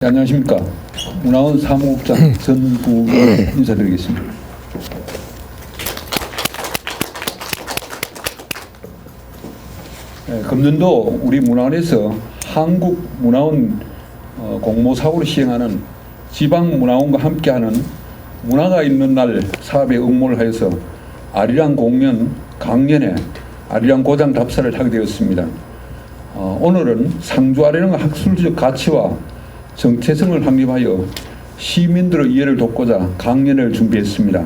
네, 안녕하십니까. 문화원 사무국장 전부 인사드리겠습니다. 네, 금년도 우리 문화원에서 한국문화원 공모사업으로 시행하는 지방문화원과 함께하는 문화가 있는 날 사업에 응모를 하여서 아리랑 공연 강연에 아리랑 고장 답사를 하게 되었습니다. 오늘은 상주 아리랑의 학술적 가치와 정체성을 확립하여 시민들의 이해를 돕고자 강연을 준비했습니다.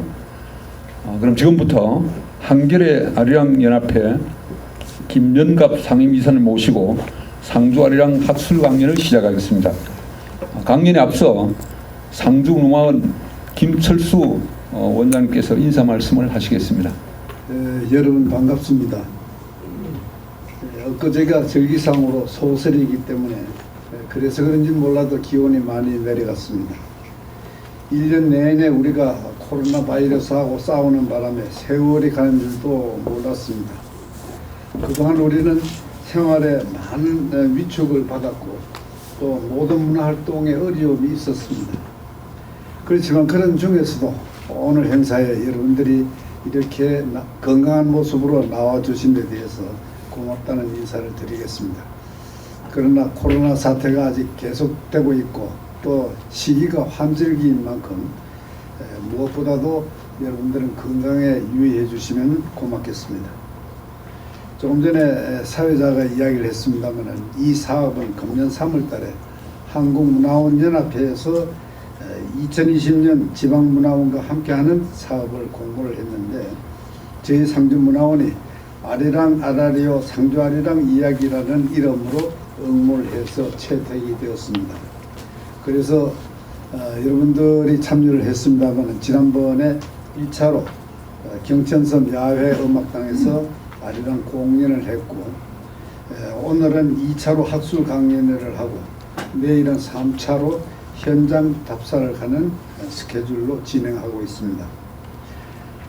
그럼 지금부터 한겨레 아리랑연합회 김연갑 상임이사를 모시고 상주 아리랑 학술 강연을 시작하겠습니다. 강연에 앞서 상주문화원 김철수 원장님께서 인사 말씀을 하시겠습니다. 여러분 반갑습니다. 엊그제가 절기상으로 소설이기 때문에 그래서 그런지 몰라도 기온이 많이 내려갔습니다. 1년 내내 우리가 코로나 바이러스하고 싸우는 바람에 세월이 가는 줄도 몰랐습니다. 그동안 우리는 생활에 많은 위축을 받았고 또 모든 문화활동에 어려움이 있었습니다. 그렇지만 그런 중에서도 오늘 행사에 여러분들이 이렇게 건강한 모습으로 나와주신 데 대해서 고맙다는 인사를 드리겠습니다. 그러나 코로나 사태가 아직 계속되고 있고 또 시기가 환절기인 만큼 무엇보다도 여러분들은 건강에 유의해 주시면 고맙겠습니다. 조금 전에 사회자가 이야기를 했습니다만 이 사업은 금년 3월 달에 한국문화원연합회에서 2020년 지방문화원과 함께하는 사업을 공모를 했는데 저희 상주문화원이 아리랑 아라리오 상주 아리랑 이야기라는 이름으로 응모를 해서 채택이 되었습니다. 그래서 여러분들이 참여를 했습니다만 지난번에 1차로 경천섬 야외 음악당에서 아리랑 공연을 했고 오늘은 2차로 학술 강연회를 하고 내일은 3차로 현장 답사를 하는 스케줄로 진행하고 있습니다.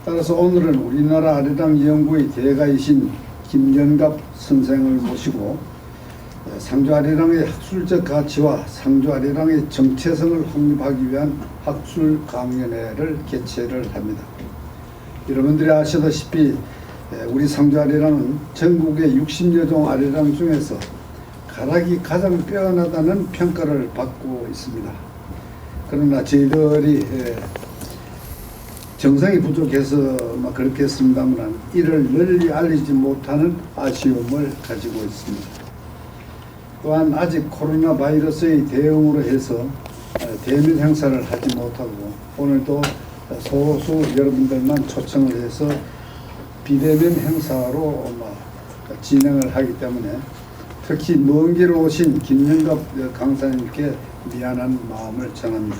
따라서 오늘은 우리나라 아리랑 연구의 대가이신 김연갑 선생을 모시고 상주 아리랑의 학술적 가치와 상주 아리랑의 정체성을 확립하기 위한 학술 강연회를 개최를 합니다. 여러분들이 아시다시피 우리 상주 아리랑은 전국의 60여 종 아리랑 중에서 가락이 가장 빼어나다는 평가를 받고 있습니다. 그러나 저희들이 정성이 부족해서 그렇게 했습니다만 이를 널리 알리지 못하는 아쉬움을 가지고 있습니다. 또한 아직 코로나 바이러스의 대응으로 해서 대면 행사를 하지 못하고 오늘도 소수 여러분들만 초청을 해서 비대면 행사로 진행을 하기 때문에 특히 먼 길 오신 김연갑 강사님께 미안한 마음을 전합니다.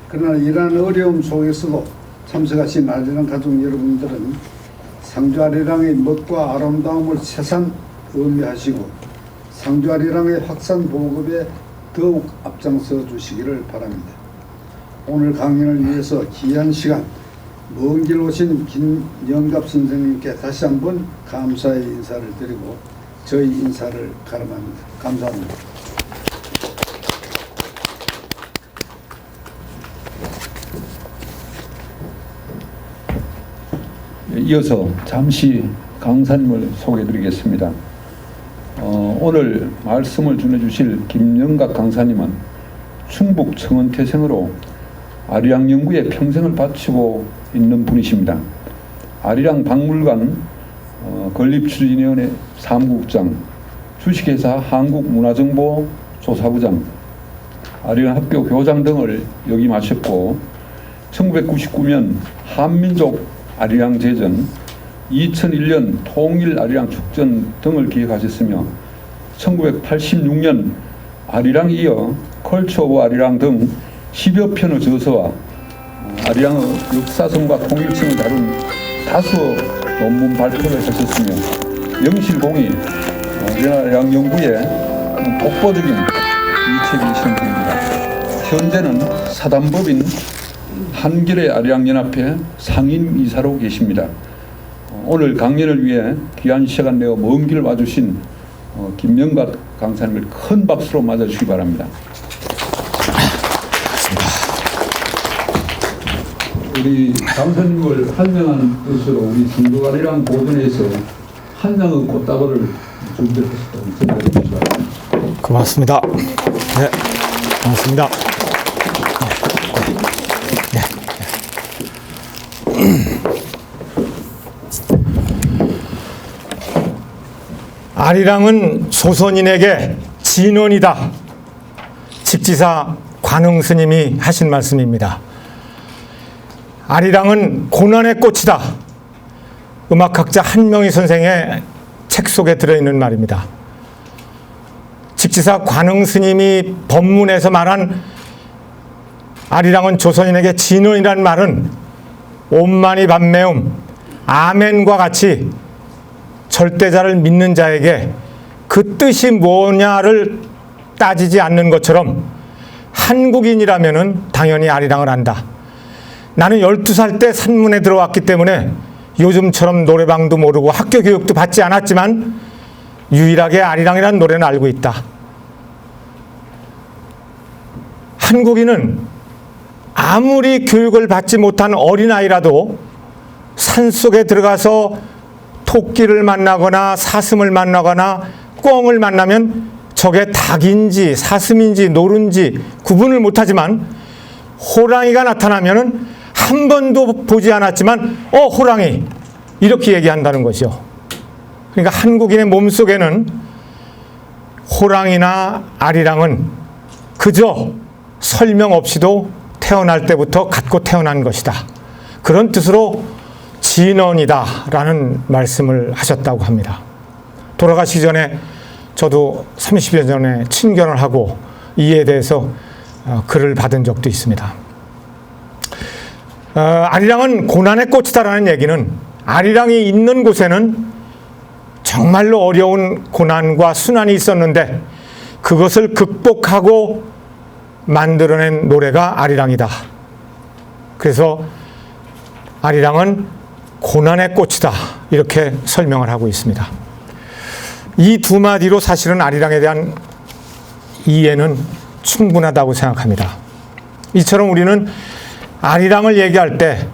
그러나 이러한 어려움 속에서도 참석하신 아리랑 가족 여러분들은 상주 아리랑의 멋과 아름다움을 새삼 의미하시고 상주 아리랑의 확산 보급에 더욱 앞장서 주시기를 바랍니다. 오늘 강연을 위해서 귀한 시간 먼 길 오신 김연갑 선생님께 다시 한번 감사의 인사를 드리고 저희 인사를 가름합니다. 감사합니다. 이어서 잠시 강사님을 소개해-드리겠습니다. 오늘 말씀을 전해주실 김연갑 강사님은 충북 청원태생으로 아리랑 연구에 평생을 바치고 있는 분이십니다. 아리랑 박물관 건립추진위원회 사무국장, 주식회사 한국문화정보조사부장, 아리랑 학교 교장 등을 역임하셨고 1999년 한민족 아리랑 제전, 2001년 통일 아리랑 축전 등을 기획하셨으며 1986년 아리랑 이어 컬처 오브 아리랑 등 10여 편의 저서와 아리랑의 역사성과 통일성을 다룬 다수의 논문 발표를 하셨으며 영실공이 아리랑 연구에 독보적인 이책이신 분입니다. 현재는 사단법인 한겨레 아리랑연합회 상임이사로 계십니다. 오늘 강연을 위해 귀한 시간 내어 먼 길 와주신 김연갑 강사님을 큰 박수로 맞아주시기 바랍니다. 우리 강사님을 한명하는 뜻으로 우리 성도아리랑 보존에서 한 명의 꽃다발을 준비했다고 전달해주시기 바랍니다. 고맙습니다. 네, 고맙습니다. 네. 아리랑은 조선인에게 진원이다. 직지사 관흥 스님이 하신 말씀입니다. 아리랑은 고난의 꽃이다. 음악학자 한명희 선생의 책 속에 들어있는 말입니다. 직지사 관흥 스님이 법문에서 말한 아리랑은 조선인에게 진원이라는 말은 온만이 반매움, 아멘과 같이 절대자를 믿는 자에게 그 뜻이 뭐냐를 따지지 않는 것처럼 한국인이라면 당연히 아리랑을 안다. 나는 12살 때 산문에 들어왔기 때문에 요즘처럼 노래방도 모르고 학교 교육도 받지 않았지만 유일하게 아리랑이라는 노래는 알고 있다. 한국인은 아무리 교육을 받지 못한 어린아이라도 산속에 들어가서 토끼를 만나거나 사슴을 만나거나 꿩을 만나면 저게 닭인지 사슴인지 노른지 구분을 못하지만 호랑이가 나타나면은 한 번도 보지 않았지만 호랑이 이렇게 얘기한다는 것이요. 그러니까 한국인의 몸속에는 호랑이나 아리랑은 그저 설명 없이도 태어날 때부터 갖고 태어난 것이다. 그런 뜻으로 진원이다 라는 말씀을 하셨다고 합니다. 돌아가시기 전에 저도 30여 년 전에 친견을 하고 이에 대해서 글을 받은 적도 있습니다. 아리랑은 고난의 꽃이다라는 얘기는 아리랑이 있는 곳에는 정말로 어려운 고난과 순환이 있었는데 그것을 극복하고 만들어낸 노래가 아리랑이다. 그래서 아리랑은 고난의 꽃이다 이렇게 설명을 하고 있습니다. 이 두 마디로 사실은 아리랑에 대한 이해는 충분하다고 생각합니다. 이처럼 우리는 아리랑을 얘기할 때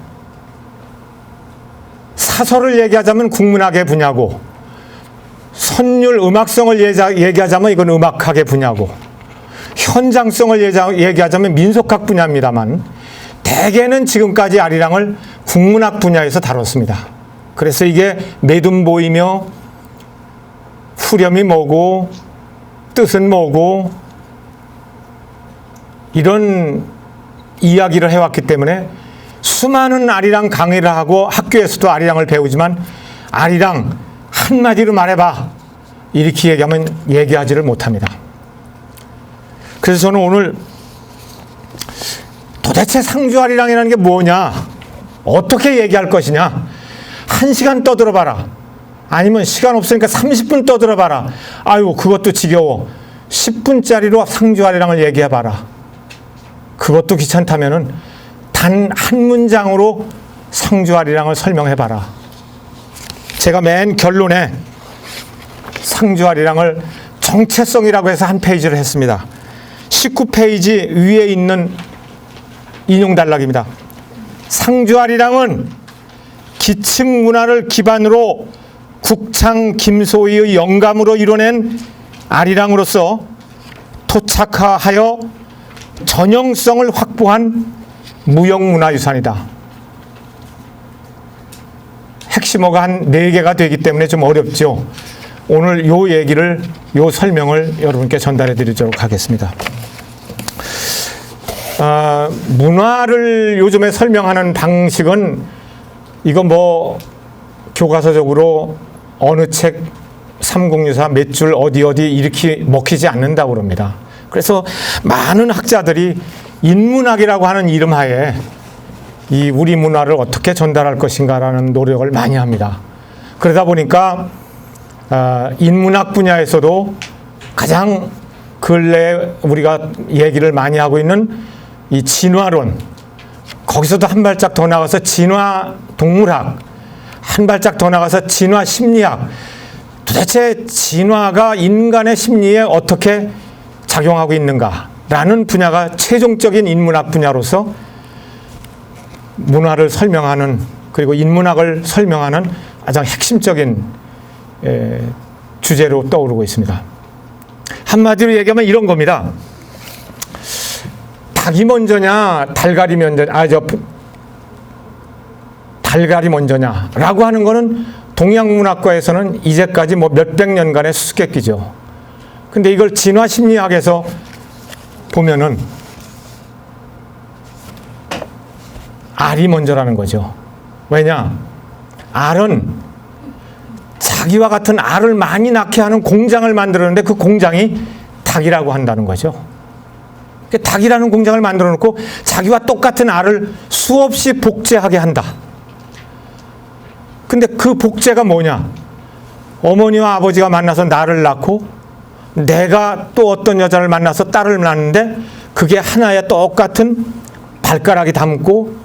사설을 얘기하자면 국문학의 분야고 선율 음악성을 얘기하자면 이건 음악학의 분야고 현장성을 얘기하자면 민속학 분야입니다만 대개는 지금까지 아리랑을 국문학 분야에서 다뤘습니다. 그래서 이게 매듭보이며 후렴이 뭐고 뜻은 뭐고 이런 이야기를 해왔기 때문에 수많은 아리랑 강의를 하고 학교에서도 아리랑을 배우지만 아리랑 한마디로 말해봐 이렇게 얘기하면 얘기하지를 못합니다. 그래서 저는 오늘 도대체 상주 아리랑이라는 게 뭐냐 어떻게 얘기할 것이냐 1시간 떠들어봐라 아니면 시간 없으니까 30분 떠들어봐라 아유 그것도 지겨워 10분짜리로 상주 아리랑을 얘기해봐라 그것도 귀찮다면은 단 한 문장으로 상주 아리랑을 설명해봐라. 제가 맨 결론에 상주 아리랑을 정체성이라고 해서 한 페이지를 했습니다. 19페이지 위에 있는 인용 단락입니다. 상주 아리랑은 기층 문화를 기반으로 국창 김소희의 영감으로 이뤄낸 아리랑으로서 토착화하여 전형성을 확보한 무형문화유산이다. 핵심어가 한 4개가 되기 때문에 좀 어렵죠. 오늘 요 얘기를, 요 설명을 여러분께 전달해 드리도록 하겠습니다. 문화를 요즘에 설명하는 방식은 이건 뭐 교과서적으로 어느 책 3064 몇 줄 어디 이렇게 먹히지 않는다고 그럽니다. 그래서 많은 학자들이 인문학이라고 하는 이름 하에 이 우리 문화를 어떻게 전달할 것인가라는 노력을 많이 합니다. 그러다 보니까 인문학 분야에서도 가장 근래에 우리가 얘기를 많이 하고 있는 이 진화론, 거기서도 한 발짝 더 나가서 진화 동물학, 한 발짝 더 나가서 진화 심리학, 도대체 진화가 인간의 심리에 어떻게 작용하고 있는가라는 분야가 최종적인 인문학 분야로서 문화를 설명하는, 그리고 인문학을 설명하는 가장 핵심적인 주제로 떠오르고 있습니다. 한마디로 얘기하면 이런 겁니다. 닭이 먼저냐 달걀이 먼저냐, 달걀이 먼저냐라고 하는 거는 동양문학과에서는 이제까지 뭐 몇백 년간의 수수께끼죠. 근데 이걸 진화심리학에서 보면은 알이 먼저라는 거죠. 왜냐? 알은 자기와 같은 알을 많이 낳게 하는 공장을 만들었는데 그 공장이 닭이라고 한다는 거죠. 닭이라는 공장을 만들어 놓고 자기와 똑같은 알을 수없이 복제하게 한다. 근데 그 복제가 뭐냐? 어머니와 아버지가 만나서 나를 낳고 내가 또 어떤 여자를 만나서 딸을 낳는데 그게 하나의 똑같은 발가락이 닮고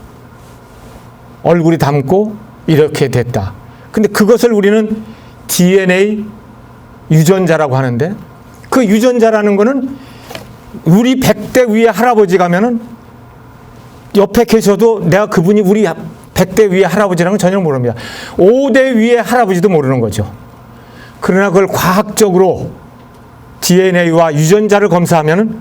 얼굴이 닮고 이렇게 됐다. 근데 그것을 우리는 DNA 유전자라고 하는데, 그 유전자라는 거는 우리 100대 위에 할아버지 가면은 옆에 계셔도 내가 그분이 우리 100대 위에 할아버지라는 건 전혀 모릅니다. 5대 위에 할아버지도 모르는 거죠. 그러나 그걸 과학적으로 DNA와 유전자를 검사하면은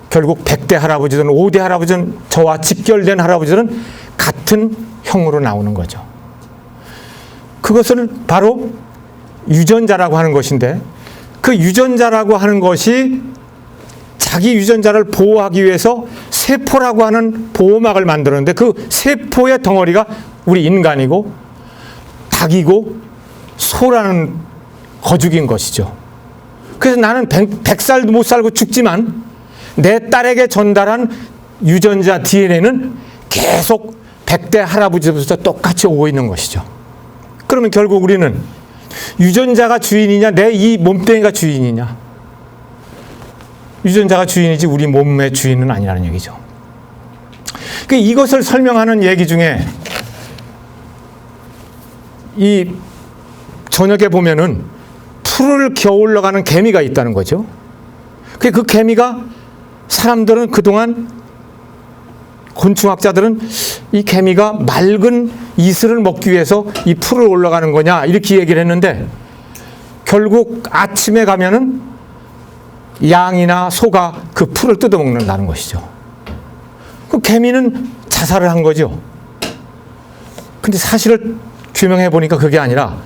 결국 100대 할아버지든 5대 할아버지든 저와 직결된 할아버지들은 같은 형으로 나오는 거죠. 그것을 바로 유전자라고 하는 것인데, 그 유전자라고 하는 것이 자기 유전자를 보호하기 위해서 세포라고 하는 보호막을 만들었는데, 그 세포의 덩어리가 우리 인간이고 닭이고 소라는 거죽인 것이죠. 그래서 나는 100살도 못 살고 죽지만 내 딸에게 전달한 유전자 DNA는 계속 100대 할아버지부터 똑같이 오고 있는 것이죠. 그러면 결국 우리는 유전자가 주인이냐 내 이 몸뚱이가 주인이냐? 유전자가 주인이지 우리 몸의 주인은 아니라는 얘기죠. 이것을 설명하는 얘기 중에 이 저녁에 보면은 풀을 겨울러 가는 개미가 있다는 거죠. 그 개미가, 사람들은 그동안, 곤충학자들은 이 개미가 맑은 이슬을 먹기 위해서 이 풀을 올라가는 거냐 이렇게 얘기를 했는데, 결국 아침에 가면은 양이나 소가 그 풀을 뜯어먹는다는 것이죠. 그 개미는 자살을 한 거죠. 근데 사실을 규명해 보니까 그게 아니라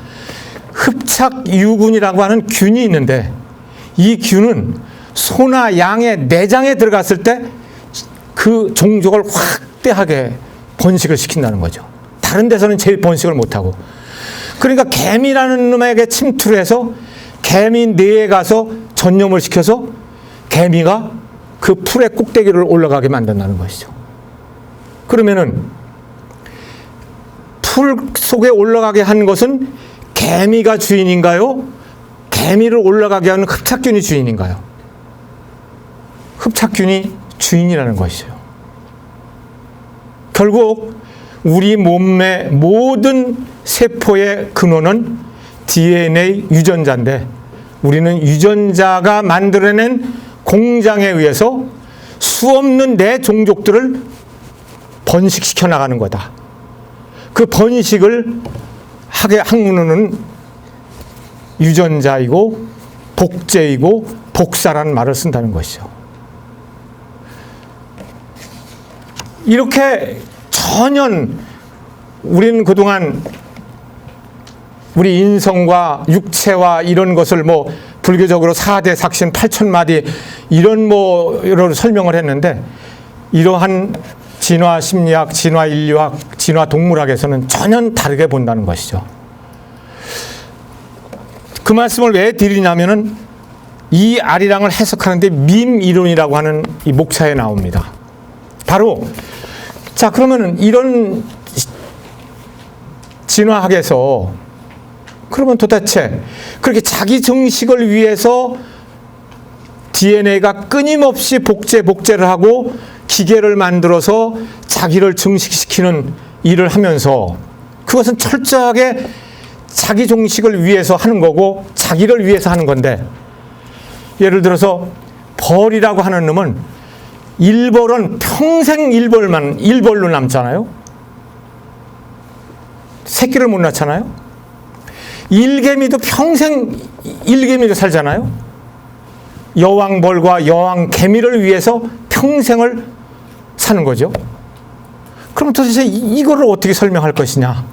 흡착유군이라고 하는 균이 있는데, 이 균은 소나 양의 내장에 들어갔을 때 그 종족을 확대하게 번식을 시킨다는 거죠. 다른 데서는 제일 번식을 못하고. 그러니까 개미라는 놈에게 침투를 해서 개미 뇌에 가서 전염을 시켜서 개미가 그 풀의 꼭대기를 올라가게 만든다는 것이죠. 그러면은 풀 속에 올라가게 한 것은 개미가 주인인가요? 개미를 올라가게 하는 흡착균이 주인인가요? 흡착균이 주인이라는 것이죠. 결국 우리 몸의 모든 세포의 근원은 DNA 유전자인데, 우리는 유전자가 만들어낸 공장에 의해서 수없는 내 종족들을 번식시켜 나가는 거다. 그 번식을 하게 하는 유전자이고 복제이고 복사라는 말을 쓴다는 것이죠. 이렇게 전혀 우리는 그동안 우리 인성과 육체와 이런 것을 뭐 불교적으로 4대 삭신 8,000마디 이런 뭐를 설명을 했는데, 이러한 진화 심리학, 진화 인류학, 진화 동물학에서는 전혀 다르게 본다는 것이죠. 그 말씀을 왜 드리냐면은 이 아리랑을 해석하는데 밈 이론이라고 하는 이 목차에 나옵니다. 바로, 자, 그러면은 이런 진화학에서 그러면 도대체 그렇게 자기 증식을 위해서 DNA가 끊임없이 복제를 하고 기계를 만들어서 자기를 증식시키는 일을 하면서, 그것은 철저하게 자기 종식을 위해서 하는 거고 자기를 위해서 하는 건데, 예를 들어서 벌이라고 하는 놈은 일벌은 평생 일벌로 남잖아요. 새끼를 못 낳잖아요. 일개미도 평생 일개미로 살잖아요. 여왕벌과 여왕개미를 위해서 평생을 사는 거죠. 그럼 도대체 이거를 어떻게 설명할 것이냐?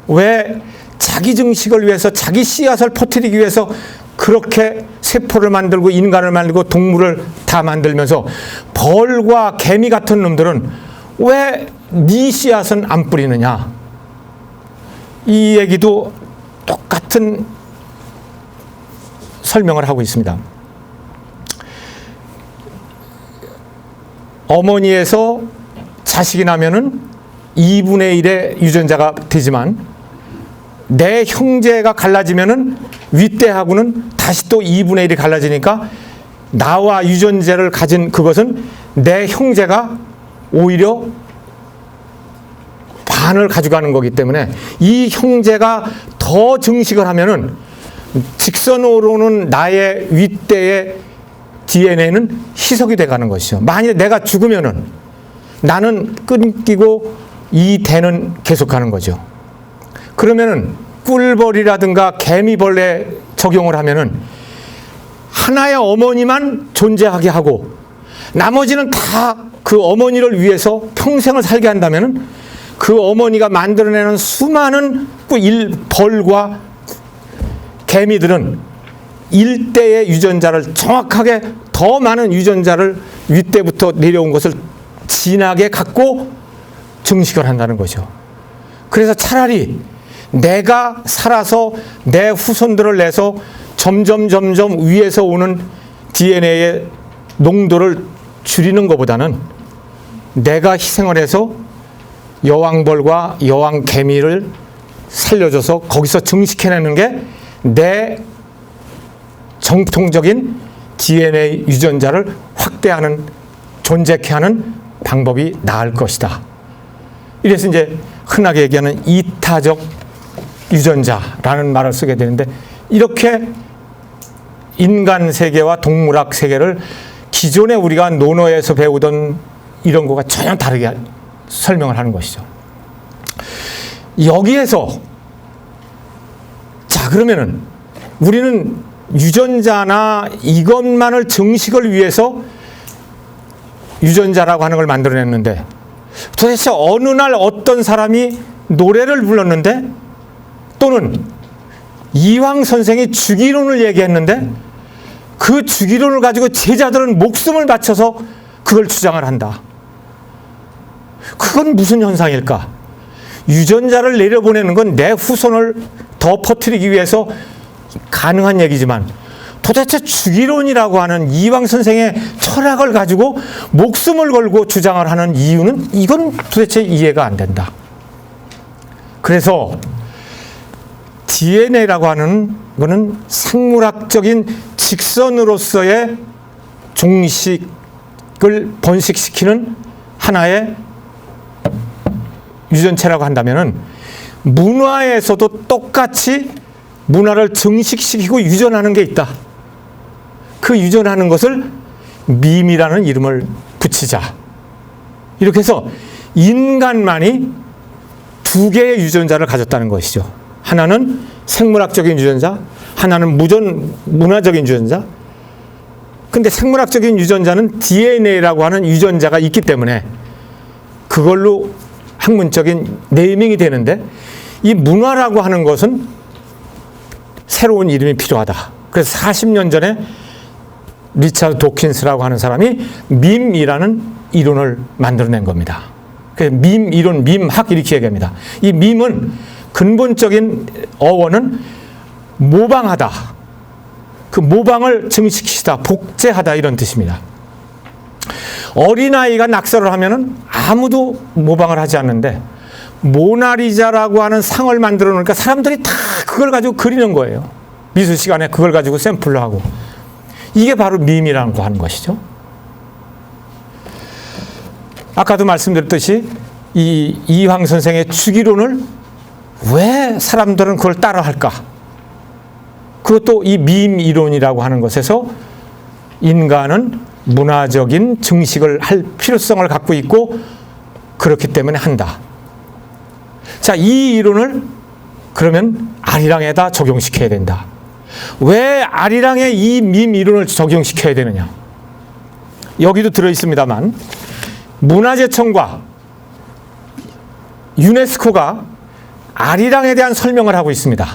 왜 자기 증식을 위해서, 자기 씨앗을 퍼뜨리기 위해서 그렇게 세포를 만들고 인간을 만들고 동물을 다 만들면서 벌과 개미 같은 놈들은 왜 네 씨앗은 안 뿌리느냐? 이 얘기도 똑같은 설명을 하고 있습니다. 어머니에서 자식이 나면은 2분의 1의 유전자가 되지만 내 형제가 갈라지면은 윗대하고는 다시 또 2분의 1이 갈라지니까 나와 유전자를 가진 그것은 내 형제가 오히려 반을 가져가는 거기 때문에 이 형제가 더 증식을 하면은 직선으로는 나의 윗대의 DNA는 희석이 돼 가는 것이죠. 만약에 내가 죽으면은 나는 끊기고 이 대는 계속 가는 거죠. 그러면은 꿀벌이라든가 개미벌레 적용을 하면은 하나의 어머니만 존재하게 하고 나머지는 다 그 어머니를 위해서 평생을 살게 한다면은 그 어머니가 만들어내는 수많은 벌과 개미들은 일대의 유전자를 정확하게 더 많은 유전자를 윗대부터 내려온 것을 진하게 갖고 증식을 한다는 거죠. 그래서 차라리 내가 살아서 내 후손들을 내서 점점 위에서 오는 DNA의 농도를 줄이는 것보다는 내가 희생을 해서 여왕벌과 여왕개미를 살려줘서 거기서 증식해내는 게 내 정통적인 DNA 유전자를 확대하는, 존재케 하는 방법이 나을 것이다. 이래서 이제 흔하게 얘기하는 이타적 유전자라는 말을 쓰게 되는데, 이렇게 인간 세계와 동물학 세계를 기존에 우리가 논어에서 배우던 이런 거가 전혀 다르게 설명을 하는 것이죠. 여기에서 자, 그러면은 우리는 유전자나 이것만을 증식을 위해서 유전자라고 하는 걸 만들어냈는데, 도대체 어느 날 어떤 사람이 노래를 불렀는데, 또는 이황 선생이 주기론을 얘기했는데 그 주기론을 가지고 제자들은 목숨을 바쳐서 그걸 주장을 한다. 그건 무슨 현상일까? 유전자를 내려보내는 건 내 후손을 더 퍼뜨리기 위해서 가능한 얘기지만, 도대체 주기론이라고 하는 이황 선생의 철학을 가지고 목숨을 걸고 주장을 하는 이유는, 이건 도대체 이해가 안 된다. 그래서 DNA라고 하는 것은 생물학적인 직선으로서의 종식을 번식시키는 하나의 유전체라고 한다면은, 문화에서도 똑같이 문화를 증식시키고 유전하는 게 있다. 그 유전하는 것을 밈이라는 이름을 붙이자. 이렇게 해서 인간만이 두 개의 유전자를 가졌다는 것이죠. 하나는 생물학적인 유전자, 하나는 문화적인 유전자. 근데 생물학적인 유전자는 DNA라고 하는 유전자가 있기 때문에 그걸로 학문적인 네이밍이 되는데, 이 문화라고 하는 것은 새로운 이름이 필요하다. 그래서 40년 전에 리차드 도킨스라고 하는 사람이 밈이라는 이론을 만들어낸 겁니다. 그래서 밈 이론, 밈학 이렇게 얘기합니다. 이 밈은 근본적인 어원은 모방하다. 그 모방을 증식시키다, 복제하다, 이런 뜻입니다. 어린아이가 낙서를 하면은 아무도 모방을 하지 않는데, 모나리자라고 하는 상을 만들어 놓으니까 사람들이 다 그걸 가지고 그리는 거예요. 미술 시간에 그걸 가지고 샘플로 하고. 이게 바로 밈이라고 하는 것이죠. 아까도 말씀드렸듯이 이 이황 선생의 주기론을 왜 사람들은 그걸 따라 할까? 그것도 이 밈 이론이라고 하는 것에서 인간은 문화적인 증식을 할 필요성을 갖고 있고 그렇기 때문에 한다. 자, 이 이론을 그러면 아리랑에다 적용시켜야 된다. 왜 아리랑에 이 밈 이론을 적용시켜야 되느냐? 여기도 들어있습니다만 문화재청과 유네스코가 아리랑에 대한 설명을 하고 있습니다.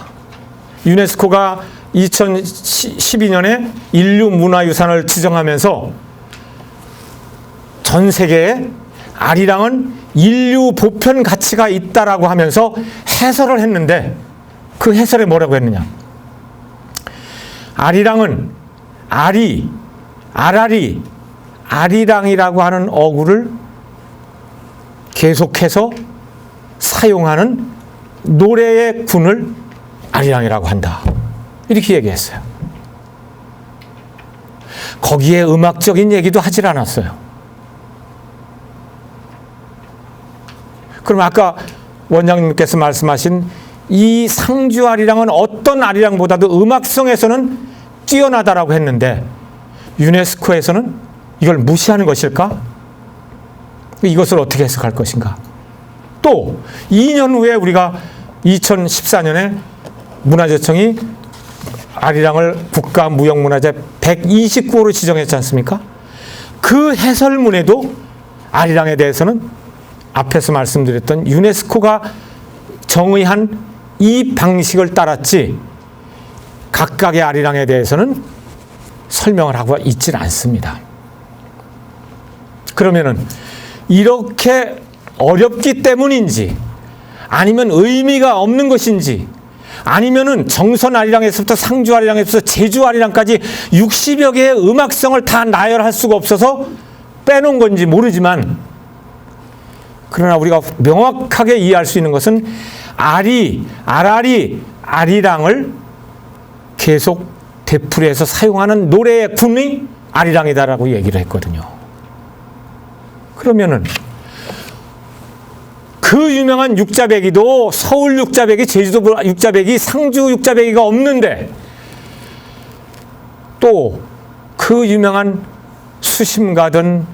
유네스코가 2012년에 인류 문화유산을 지정하면서 전 세계에 아리랑은 인류 보편 가치가 있다라고 하면서 해설을 했는데 그 해설에 뭐라고 했느냐? 아리랑은 아리, 아라리, 아리랑이라고 하는 어구를 계속해서 사용하는 노래의 군을 아리랑이라고 한다. 이렇게 얘기했어요. 거기에 음악적인 얘기도 하질 않았어요. 그럼 아까 원장님께서 말씀하신 이 상주 아리랑은 어떤 아리랑보다도 음악성에서는 뛰어나다라고 했는데 유네스코에서는 이걸 무시하는 것일까? 이것을 어떻게 해석할 것인가? 또 2년 후에 우리가 2014년에 문화재청이 아리랑을 국가무형문화재 129호로 지정했지 않습니까? 그 해설문에도 아리랑에 대해서는 앞에서 말씀드렸던 유네스코가 정의한 이 방식을 따랐지 각각의 아리랑에 대해서는 설명을 하고 있질 않습니다. 그러면은 이렇게 어렵기 때문인지 아니면 의미가 없는 것인지 아니면은 정선 아리랑에서부터 상주 아리랑에서부터 제주 아리랑까지 60여 개의 음악성을 다 나열할 수가 없어서 빼놓은 건지 모르지만 그러나 우리가 명확하게 이해할 수 있는 것은 아리, 아라리, 아리랑을 계속 되풀이해서 사용하는 노래의 군이 아리랑이다라고 얘기를 했거든요. 그러면은 그 유명한 육자배기도 서울 육자배기, 제주도 육자배기, 상주 육자배기가 없는데 또 그 유명한 수심가든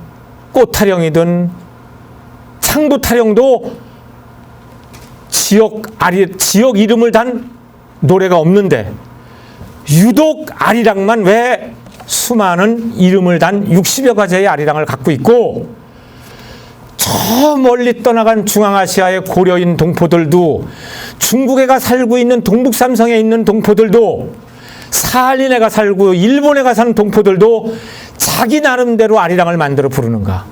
꽃타령이든 창부타령도 지역 이름을 단 노래가 없는데 유독 아리랑만 왜 수많은 이름을 단 60여 가지의 아리랑을 갖고 있고 저 멀리 떠나간 중앙아시아의 고려인 동포들도 중국에가 살고 있는 동북삼성에 있는 동포들도 사할린에가 살고 일본에가 사는 동포들도 자기 나름대로 아리랑을 만들어 부르는가?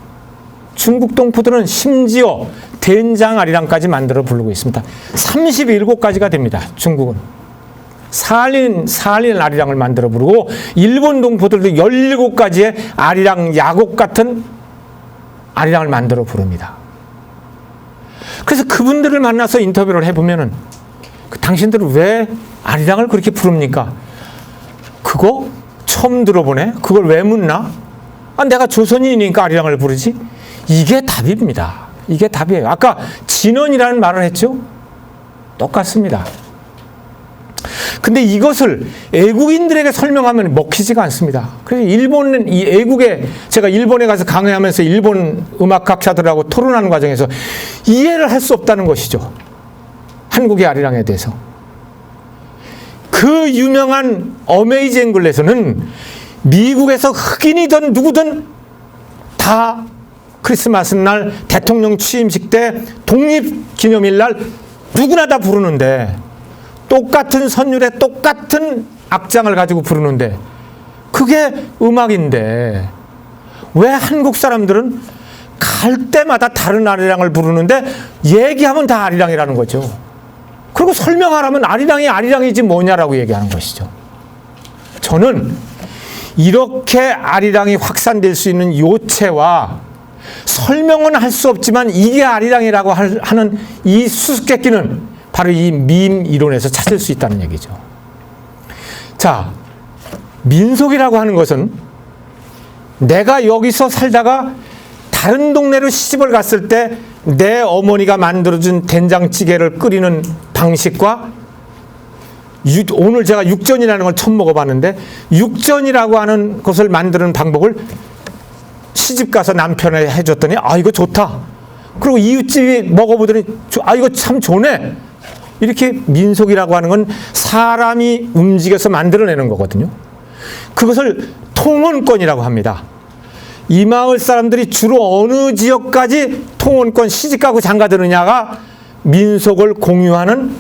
중국 동포들은 심지어 된장 아리랑까지 만들어 부르고 있습니다. 37가지가 됩니다. 중국은. 사할린 아리랑을 만들어 부르고 일본 동포들도 17가지의 아리랑 야곡 같은 아리랑을 만들어 부릅니다. 그래서 그분들을 만나서 인터뷰를 해보면은 당신들은 왜 아리랑을 그렇게 부릅니까? 그거 처음 들어보네? 그걸 왜 묻나? 내가 조선인이니까 아리랑을 부르지? 이게 답입니다. 이게 답이에요. 아까 진원이라는 말을 했죠? 똑같습니다. 근데 이것을 애국인들에게 설명하면 먹히지가 않습니다. 그래서 일본은 이 애국에 제가 일본에 가서 강의하면서 일본 음악학자들하고 토론하는 과정에서 이해를 할 수 없다는 것이죠. 한국의 아리랑에 대해서. 그 유명한 어메이징 앵글에서는 미국에서 흑인이든 누구든 다 크리스마스 날 대통령 취임식 때 독립기념일 날 누구나 다 부르는데 똑같은 선율에 똑같은 악장을 가지고 부르는데 그게 음악인데 왜 한국 사람들은 갈 때마다 다른 아리랑을 부르는데 얘기하면 다 아리랑이라는 거죠. 그리고 설명하라면 아리랑이지 뭐냐라고 얘기하는 것이죠. 저는 이렇게 아리랑이 확산될 수 있는 요체와 설명은 할 수 없지만 이게 아리랑이라고 하는 이 수수께끼는 바로 이 밈 이론에서 찾을 수 있다는 얘기죠. 자, 민속이라고 하는 것은 내가 여기서 살다가 다른 동네로 시집을 갔을 때 내 어머니가 만들어준 된장찌개를 끓이는 방식과 오늘 제가 육전이라는 걸 처음 먹어봤는데 육전이라고 하는 것을 만드는 방법을 시집 가서 남편에 해줬더니 이거 좋다. 그리고 이웃집이 먹어보더니 이거 참 좋네. 이렇게 민속이라고 하는 건 사람이 움직여서 만들어내는 거거든요. 그것을 통혼권이라고 합니다. 이 마을 사람들이 주로 어느 지역까지 통혼권 시집가고 장가드느냐가 민속을 공유하는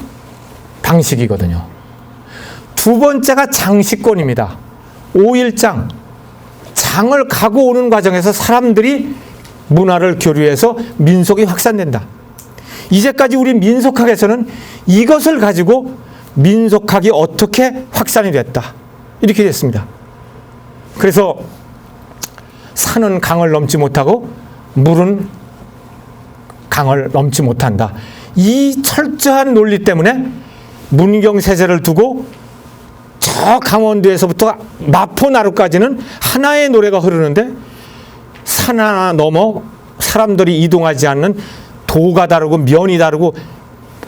방식이거든요. 두 번째가 장시권입니다. 5일장. 장을 가고 오는 과정에서 사람들이 문화를 교류해서 민속이 확산된다. 이제까지 우리 민속학에서는 이것을 가지고 민속학이 어떻게 확산이 됐다. 이렇게 됐습니다. 그래서 산은 강을 넘지 못하고 물은 강을 넘지 못한다. 이 철저한 논리 때문에 문경세제를 두고 저 강원도에서부터 마포나루까지는 하나의 노래가 흐르는데 산 하나 넘어 사람들이 이동하지 않는 도가 다르고 면이 다르고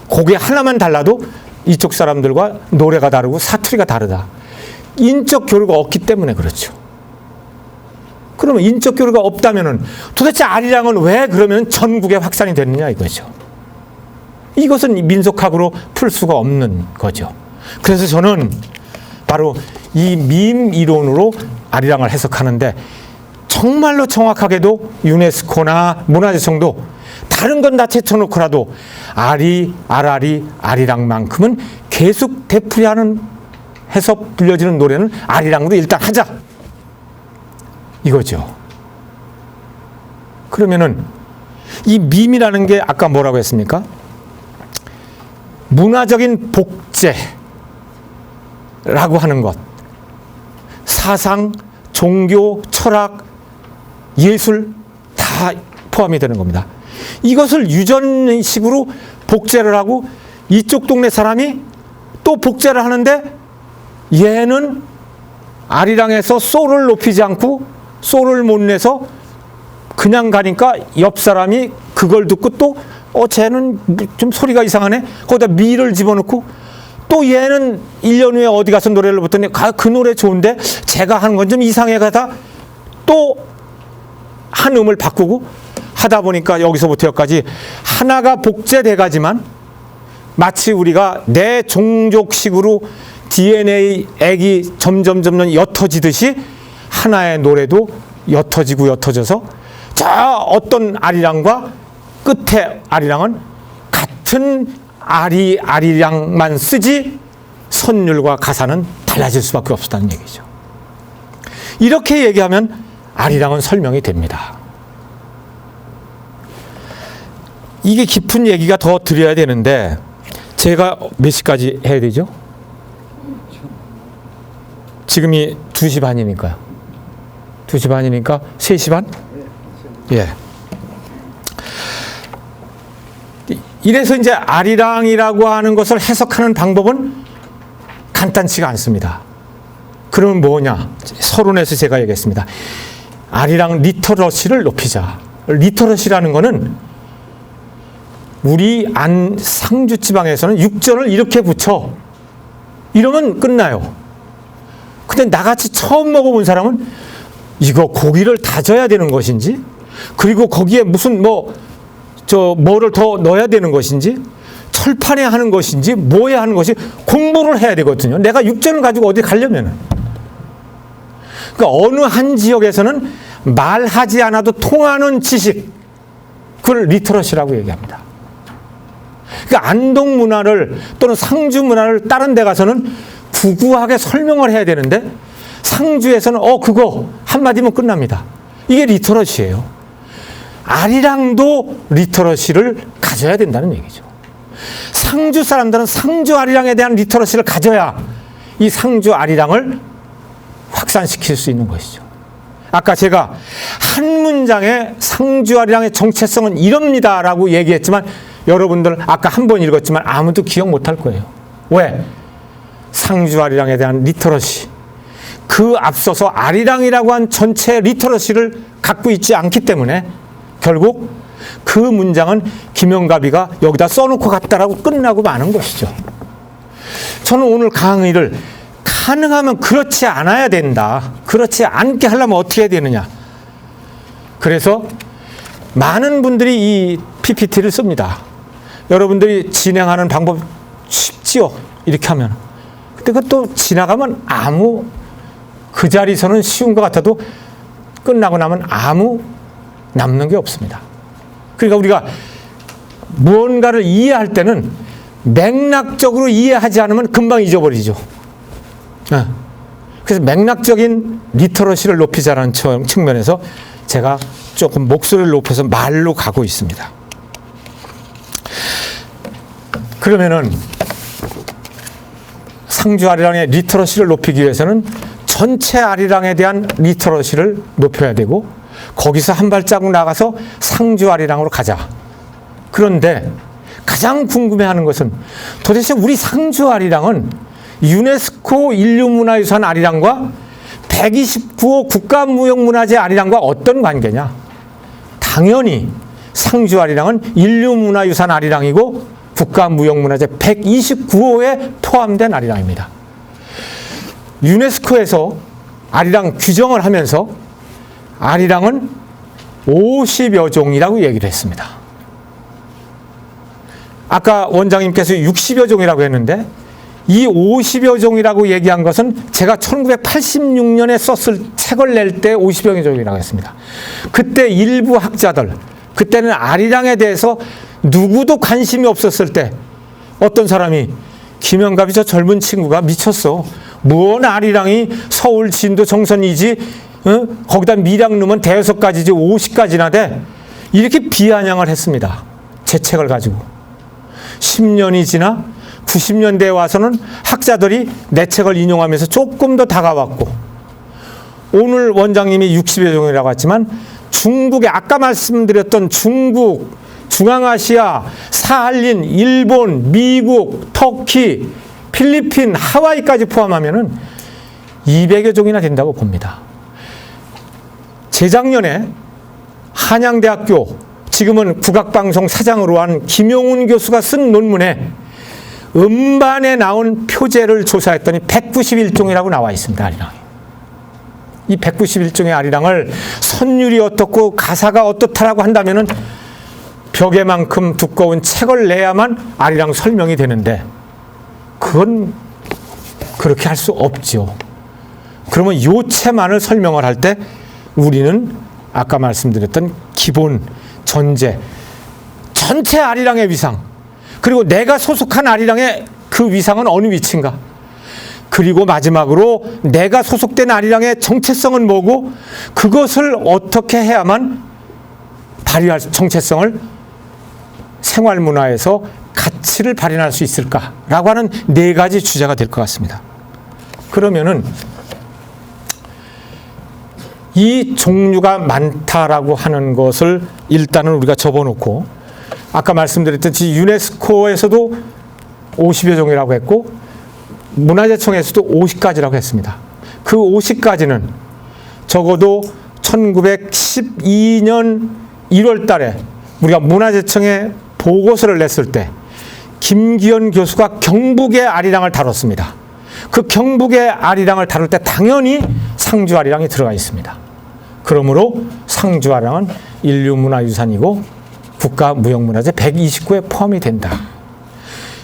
고개 하나만 달라도 이쪽 사람들과 노래가 다르고 사투리가 다르다. 인적 교류가 없기 때문에 그렇죠. 그러면 인적 교류가 없다면은 도대체 아리랑은 왜 그러면 전국에 확산이 됐느냐 이거죠. 이것은 민속학으로 풀 수가 없는 거죠. 그래서 저는 바로 이 밈 이론으로 아리랑을 해석하는데 정말로 정확하게도 유네스코나 문화재청도 다른 건 다 제쳐놓고라도 아라리, 아리랑만큼은 계속 되풀이하는 해서 불려지는 노래는 아리랑으로 일단 하자. 이거죠. 그러면은 이 밈이라는 게 아까 뭐라고 했습니까? 문화적인 복제라고 하는 것. 사상, 종교, 철학, 예술 다 포함이 되는 겁니다. 이것을 유전식으로 복제를 하고 이쪽 동네 사람이 또 복제를 하는데 얘는 아리랑에서 소를 높이지 않고 소를 못 내서 그냥 가니까 옆 사람이 그걸 듣고 또 쟤는 좀 소리가 이상하네. 거기다 미를 집어넣고 또 얘는 1년 후에 어디 가서 노래를 부르더니 그 노래 좋은데 제가 하는 건 좀 이상해 가다 또 한 음을 바꾸고 하다 보니까 여기서부터 여기까지 하나가 복제돼 가지만 마치 우리가 내 종족식으로 DNA 액이 점점 옅어지듯이 하나의 노래도 옅어져서 저 어떤 아리랑과 끝에 아리랑은 같은 아리랑만 쓰지 선율과 가사는 달라질 수밖에 없었다는 얘기죠. 이렇게 얘기하면 아리랑은 설명이 됩니다. 이게 깊은 얘기가 더 드려야 되는데 제가 몇 시까지 해야 되죠? 지금이 2시 반이니까요. 2시 반이니까 3시 반? 예. 이래서 이제 아리랑이라고 하는 것을 해석하는 방법은 간단치가 않습니다. 그러면 뭐냐? 서론에서 제가 얘기했습니다. 아리랑 리터러시를 높이자. 리터러시라는 거는 우리 상주 지방에서는 육전을 이렇게 붙여. 이러면 끝나요. 근데 나같이 처음 먹어본 사람은 이거 고기를 다져야 되는 것인지, 그리고 거기에 무슨 뭐를 더 넣어야 되는 것인지, 철판에 하는 것인지, 뭐에 하는 것이 공부를 해야 되거든요. 내가 육전을 가지고 어디 가려면은. 그러니까 어느 한 지역에서는 말하지 않아도 통하는 지식, 그걸 리터러시라고 얘기합니다. 그러니까 안동 문화를 또는 상주 문화를 다른 데 가서는 구구하게 설명을 해야 되는데 상주에서는 그거 한마디면 끝납니다. 이게 리터러시예요. 아리랑도 리터러시를 가져야 된다는 얘기죠. 상주 사람들은 상주 아리랑에 대한 리터러시를 가져야 이 상주 아리랑을 확산시킬 수 있는 것이죠. 아까 제가 한 문장에 상주 아리랑의 정체성은 이럽니다라고 얘기했지만 여러분들 아까 한 번 읽었지만 아무도 기억 못할 거예요. 왜? 상주 아리랑에 대한 리터러시, 그 앞서서 아리랑이라고 한 전체 리터러시를 갖고 있지 않기 때문에 결국 그 문장은 김영갑이가 여기다 써놓고 갔다라고 끝나고 마는 것이죠. 저는 오늘 강의를 가능하면 그렇지 않아야 된다. 그렇지 않게 하려면 어떻게 해야 되느냐. 그래서 많은 분들이 이 PPT를 씁니다. 여러분들이 진행하는 방법 쉽지요? 이렇게 하면. 근데 그것도 지나가면 그 자리에서는 쉬운 것 같아도 끝나고 나면 아무 남는 게 없습니다. 그러니까 우리가 무언가를 이해할 때는 맥락적으로 이해하지 않으면 금방 잊어버리죠. 그래서 맥락적인 리터러시를 높이자는 측면에서 제가 조금 목소리를 높여서 말로 가고 있습니다. 그러면은 상주 아리랑의 리터러시를 높이기 위해서는 전체 아리랑에 대한 리터러시를 높여야 되고 거기서 한 발자국 나가서 상주 아리랑으로 가자. 그런데 가장 궁금해하는 것은 도대체 우리 상주 아리랑은 유네스코 인류문화유산 아리랑과 129호 국가무형문화재 아리랑과 어떤 관계냐? 당연히 상주 아리랑은 인류문화유산 아리랑이고 국가무형문화재 129호에 포함된 아리랑입니다. 유네스코에서 아리랑 규정을 하면서 아리랑은 50여 종이라고 얘기를 했습니다. 아까 원장님께서 60여 종이라고 했는데 이 50여 종이라고 얘기한 것은 제가 1986년에 썼을 책을 낼 때 50여 종이라고 했습니다. 그때 일부 학자들, 그때는 아리랑에 대해서 누구도 관심이 없었을 때 어떤 사람이 김영갑이 저 젊은 친구가 미쳤어. 뭔 아리랑이 서울 진도 정선이지 거기다 밀양 넣으면 대여섯 가지지 50가지나 돼. 이렇게 비아냥을 했습니다. 제 책을 가지고. 10년이 지나 90년대에 와서는 학자들이 내 책을 인용하면서 조금 더 다가왔고 오늘 원장님이 60여 종이라고 했지만 중국에 아까 말씀드렸던 중국, 중앙아시아, 사할린, 일본, 미국, 터키, 필리핀, 하와이까지 포함하면은 200여 종이나 된다고 봅니다. 재작년에 한양대학교, 지금은 국악방송 사장으로 한 김용훈 교수가 쓴 논문에 음반에 나온 표제를 조사했더니 191종이라고 나와 있습니다. 아리랑이. 이 191종의 아리랑을 선율이 어떻고 가사가 어떻다라고 한다면은 벽에만큼 두꺼운 책을 내야만 아리랑 설명이 되는데 그건 그렇게 할 수 없죠. 그러면 요 책만을 설명을 할 때 우리는 아까 말씀드렸던 기본, 전제, 전체 아리랑의 위상, 그리고 내가 소속한 아리랑의 그 위상은 어느 위치인가, 그리고 마지막으로 내가 소속된 아리랑의 정체성은 뭐고 그것을 어떻게 해야만 발휘할 정체성을 생활문화에서 가치를 발현할 수 있을까라고 하는 네 가지 주제가 될 것 같습니다. 그러면은 이 종류가 많다라고 하는 것을 일단은 우리가 접어놓고 아까 말씀드렸듯이 유네스코에서도 50여 종이라고 했고 문화재청에서도 50가지라고 했습니다. 그 50가지는 적어도 1912년 1월 달에 우리가 문화재청에 보고서를 냈을 때 김기현 교수가 경북의 아리랑을 다뤘습니다. 그 경북의 아리랑을 다룰 때 당연히 상주 아리랑이 들어가 있습니다. 그러므로 상주 아리랑은 인류문화유산이고 국가무형문화재 129에 포함이 된다.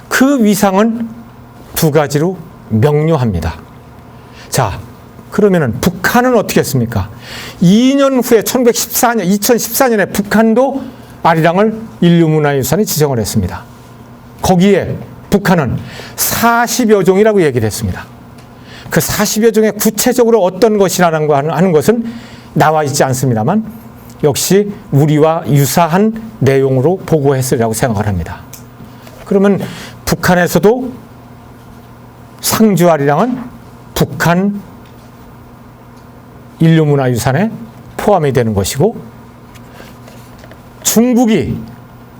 그 위상은 두 가지로 명료합니다. 자, 그러면은 북한은 어떻게 했습니까? 2년 후에 2014년에 북한도 아리랑을 인류문화유산에 지정을 했습니다. 거기에 북한은 40여 종이라고 얘기를 했습니다. 그 40여 종의 구체적으로 어떤 것이라는 거 하는 것은 나와 있지 않습니다만 역시 우리와 유사한 내용으로 보고했으리라고 생각을 합니다. 그러면 북한에서도 상주 아리랑은 북한 인류문화유산에 포함이 되는 것이고 중국이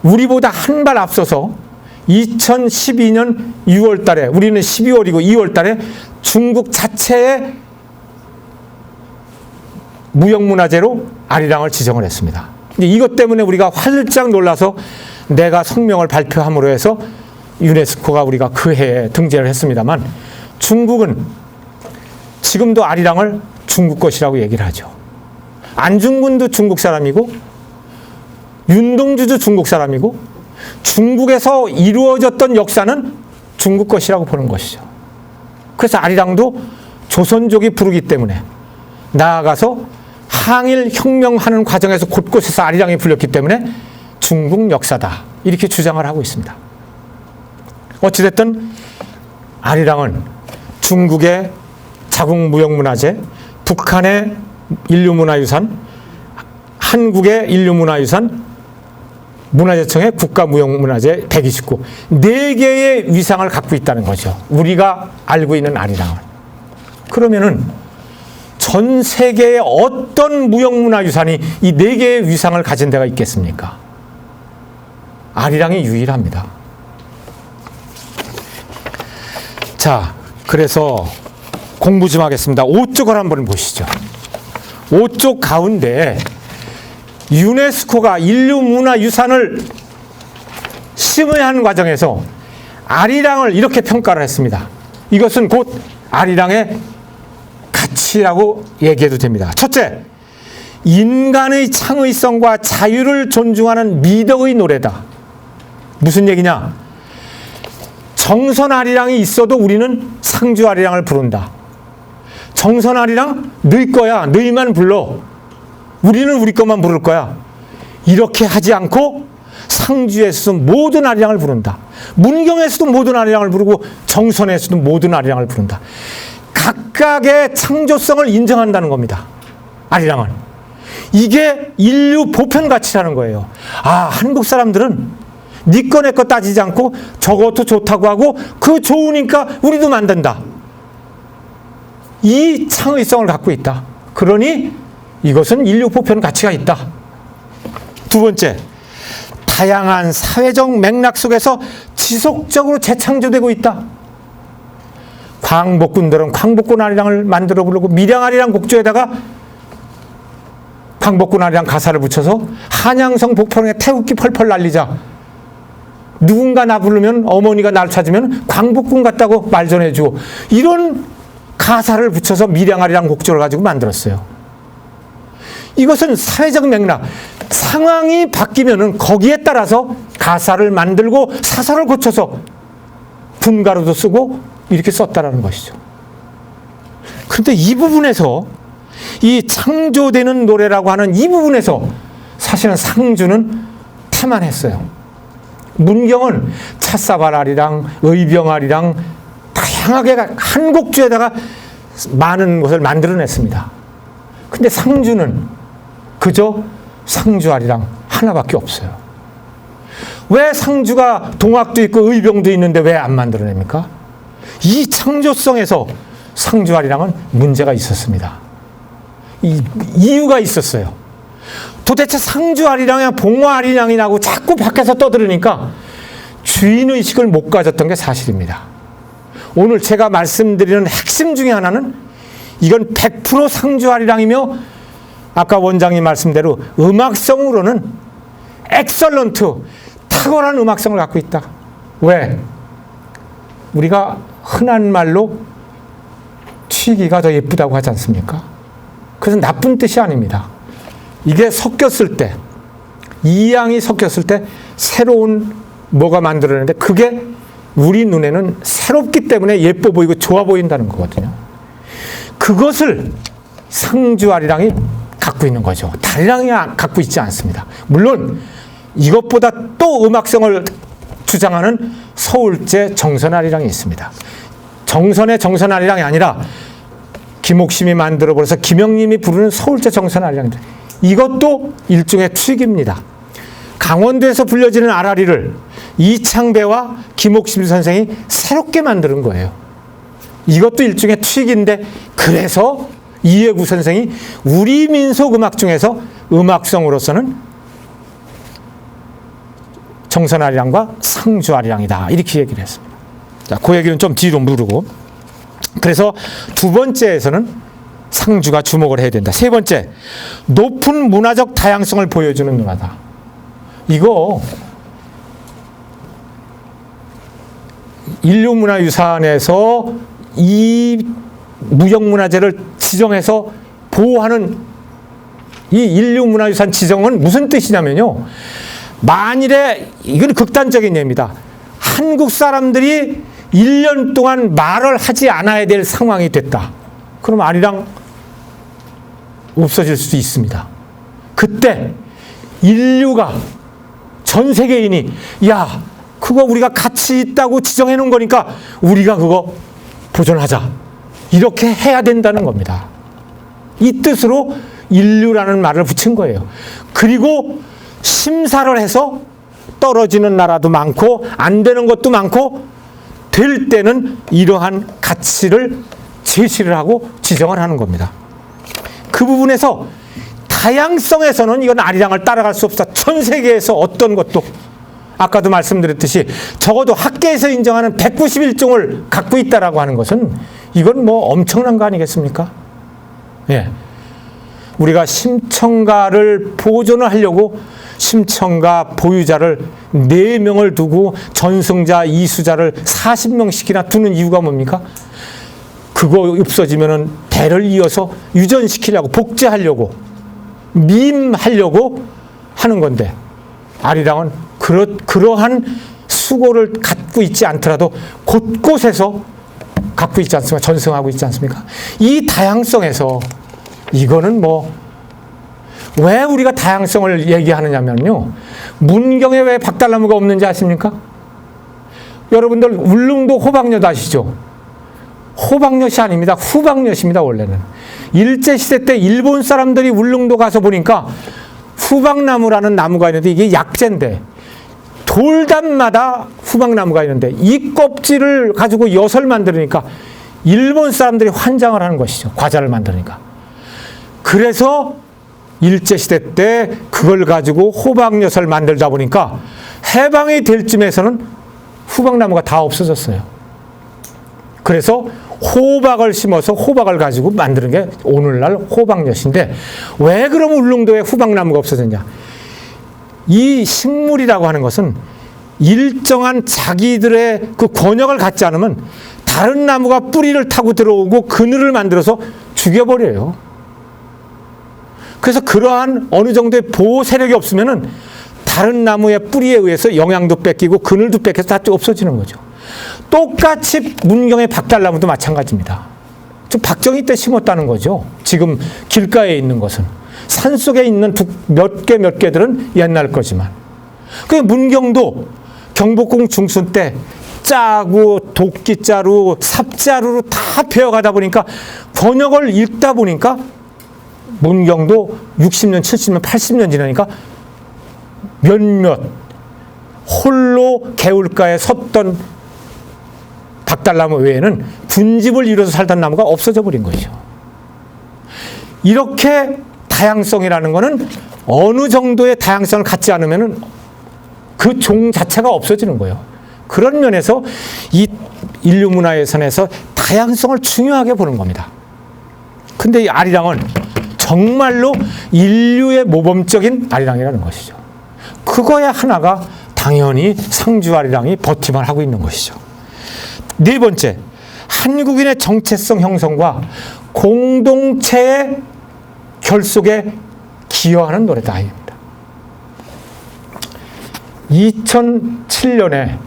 우리보다 한 발 앞서서 2012년 6월 달에 우리는 12월이고 2월 달에 중국 자체의 무형문화재로 아리랑을 지정을 했습니다. 이것 때문에 우리가 활짝 놀라서 내가 성명을 발표함으로 해서 유네스코가 우리가 그 해에 등재를 했습니다만 중국은 지금도 아리랑을 중국 것이라고 얘기를 하죠. 안중근도 중국 사람이고 윤동주도 중국 사람이고 중국에서 이루어졌던 역사는 중국 것이라고 보는 것이죠. 그래서 아리랑도 조선족이 부르기 때문에 나아가서 항일 혁명하는 과정에서 곳곳에서 아리랑이 불렸기 때문에 중국 역사다 이렇게 주장을 하고 있습니다. 어찌됐든 아리랑은 중국의 자국무형문화재, 북한의 인류문화유산, 한국의 인류문화유산, 문화재청의 국가무형문화재 129, 4개의 위상을 갖고 있다는 거죠. 우리가 알고 있는 아리랑은. 그러면은 전 세계의 어떤 무형문화유산이 이 4개의 위상을 가진 데가 있겠습니까? 아리랑이 유일합니다. 자, 그래서 공부 좀 하겠습니다. 5쪽을 한번 보시죠. 5쪽 가운데 유네스코가 인류문화유산을 심의하는 과정에서 아리랑을 이렇게 평가를 했습니다. 이것은 곧 아리랑의 가치라고 얘기해도 됩니다. 첫째, 인간의 창의성과 자유를 존중하는 미덕의 노래다. 무슨 얘기냐? 정선 아리랑이 있어도 우리는 상주 아리랑을 부른다. 정선 아리랑 너희 거야. 너희만 불러. 우리는 우리 것만 부를 거야. 이렇게 하지 않고 상주에서도 모든 아리랑을 부른다. 문경에서도 모든 아리랑을 부르고 정선에서도 모든 아리랑을 부른다. 각각의 창조성을 인정한다는 겁니다. 아리랑은. 이게 인류 보편 가치라는 거예요. 아, 한국 사람들은 네 거 내 거 따지지 않고 저것도 좋다고 하고 그 좋으니까 우리도 만든다. 이 창의성을 갖고 있다. 그러니 이것은 인류 보편 가치가 있다. 두 번째, 다양한 사회적 맥락 속에서 지속적으로 재창조되고 있다. 광복군들은 광복군 아리랑을 만들어 부르고 밀양 아리랑 곡조에다가 광복군 아리랑 가사를 붙여서 한양성 복포항에 태극기 펄펄 날리자. 누군가 나 부르면 어머니가 날 찾으면 광복군 같다고 말 전해주고 이런 가사를 붙여서 밀양 아리랑 곡조를 가지고 만들었어요. 이것은 사회적 맥락, 상황이 바뀌면은 거기에 따라서 가사를 만들고 사설을 고쳐서 분가로도 쓰고 이렇게 썼다라는 것이죠. 그런데 이 부분에서 이 창조되는 노래라고 하는 이 부분에서 사실은 상주는 태만했어요. 문경은 찻사발 아리랑, 의병 아리랑 다양하게 한 곡조에다가 많은 것을 만들어냈습니다. 근데 상주는 그저 상주 아리랑 하나밖에 없어요. 왜 상주가 동학도 있고 의병도 있는데 왜 안 만들어냅니까? 이 창조성에서 상주 아리랑은 문제가 있었습니다. 이유가 있었어요. 도대체 상주 아리랑이나 봉화 아리랑이라고 자꾸 밖에서 떠들으니까 주인의식을 못 가졌던 게 사실입니다. 오늘 제가 말씀드리는 핵심 중에 하나는 이건 100% 상주 아리랑이며 아까 원장님 말씀대로 음악성으로는 엑설런트, 탁월한 음악성을 갖고 있다. 왜? 우리가 흔한 말로 튀기가 더 예쁘다고 하지 않습니까? 그것은 나쁜 뜻이 아닙니다. 이게 섞였을 때, 이 양이 섞였을 때 새로운 뭐가 만들어내는데 그게 우리 눈에는 새롭기 때문에 예뻐 보이고 좋아 보인다는 거거든요. 그것을 상주 아리랑이 갖고 있는 거죠. 다리랑이 갖고 있지 않습니다. 물론 이것보다 또 음악성을 주장하는 서울제 정선 아리랑이 있습니다. 정선의 정선 아리랑이 아니라 김옥심이 만들어 버려서 김영림이 부르는 서울제 정선 아리랑입니다. 이것도 일종의 투익입니다. 강원도에서 불려지는 아라리를 이창배와 김옥심 선생이 새롭게 만드는 거예요. 이것도 일종의 투익인데 그래서 이해구 선생이 우리 민속 음악 중에서 음악성으로서는 정선 아리랑과 상주 아리랑이다 이렇게 얘기를 했습니다. 자, 그 얘기는 좀 뒤로 무르고 그래서 두 번째에서는 상주가 주목을 해야 된다. 세 번째, 높은 문화적 다양성을 보여주는 문화다. 이거 인류문화유산에서 이 무형문화재를 지정해서 보호하는 이 인류문화유산 지정은 무슨 뜻이냐면요. 만일에, 이건 극단적인 예입니다. 한국 사람들이 1년 동안 말을 하지 않아야 될 상황이 됐다. 그럼 아리랑 없어질 수도 있습니다. 그때 인류가, 전 세계인이, 야, 그거 우리가 가치 있다고 지정해 놓은 거니까 우리가 그거 보존하자. 이렇게 해야 된다는 겁니다. 이 뜻으로 인류라는 말을 붙인 거예요. 그리고 심사를 해서 떨어지는 나라도 많고 안 되는 것도 많고 될 때는 이러한 가치를 제시를 하고 지정을 하는 겁니다. 그 부분에서 다양성에서는 이건 아리랑을 따라갈 수 없다. 전 세계에서 어떤 것도 아까도 말씀드렸듯이 적어도 학계에서 인정하는 191종을 갖고 있다라고 하는 것은 이건 뭐 엄청난 거 아니겠습니까? 예. 우리가 심청가를 보존을 하려고 심청가 보유자를 4명을 두고 전승자, 이수자를 40명씩이나 두는 이유가 뭡니까? 그거 없어지면은 대를 이어서 유전시키려고, 복제하려고, 밈하려고 하는 건데, 아리랑은 그러한 수고를 갖고 있지 않더라도 곳곳에서 갖고 있지 않습니까? 전승하고 있지 않습니까? 이 다양성에서 이거는 뭐, 왜 우리가 다양성을 얘기하느냐면요. 문경에 왜 박달나무가 없는지 아십니까? 여러분들 울릉도 호박엿 아시죠? 호박엿이 아닙니다. 후박엿입니다, 원래는. 일제시대 때 일본 사람들이 울릉도 가서 보니까 후박나무라는 나무가 있는데 이게 약재인데 돌담마다 후박나무가 있는데 이 껍질을 가지고 엿을 만들으니까 일본 사람들이 환장을 하는 것이죠. 과자를 만드니까. 그래서 일제시대 때 그걸 가지고 호박엿을 만들다 보니까 해방이 될 쯤에서는 후박나무가 다 없어졌어요. 그래서 호박을 심어서 호박을 가지고 만드는 게 오늘날 호박엿인데 왜 그럼 울릉도에 후박나무가 없어졌냐? 이 식물이라고 하는 것은 일정한 자기들의 그 권역을 갖지 않으면 다른 나무가 뿌리를 타고 들어오고 그늘을 만들어서 죽여버려요. 그래서 그러한 어느 정도의 보호 세력이 없으면은 다른 나무의 뿌리에 의해서 영양도 뺏기고 그늘도 뺏겨서 다 없어지는 거죠. 똑같이 문경의 박달나무도 마찬가지입니다. 저 박정희 때 심었다는 거죠. 지금 길가에 있는 것은. 산속에 있는 몇 개들은 옛날 거지만. 그 문경도 경복궁 중순 때 짜고 도끼자루, 삽자루로 다 베어가다 보니까 번역을 읽다 보니까 문경도 60년, 70년, 80년 지나니까 몇몇 홀로 개울가에 섰던 박달나무 외에는 분집을 이뤄서 살던 나무가 없어져 버린 거죠. 이렇게 다양성이라는 것은 어느 정도의 다양성을 갖지 않으면 그 종 자체가 없어지는 거예요. 그런 면에서 이 인류문화유산에서 다양성을 중요하게 보는 겁니다. 근데 이 아리랑은 정말로 인류의 모범적인 아리랑이라는 것이죠. 그거에 하나가 당연히 상주 아리랑이 버티만 하고 있는 것이죠. 네 번째, 한국인의 정체성 형성과 공동체의 결속에 기여하는 노래다. 2007년에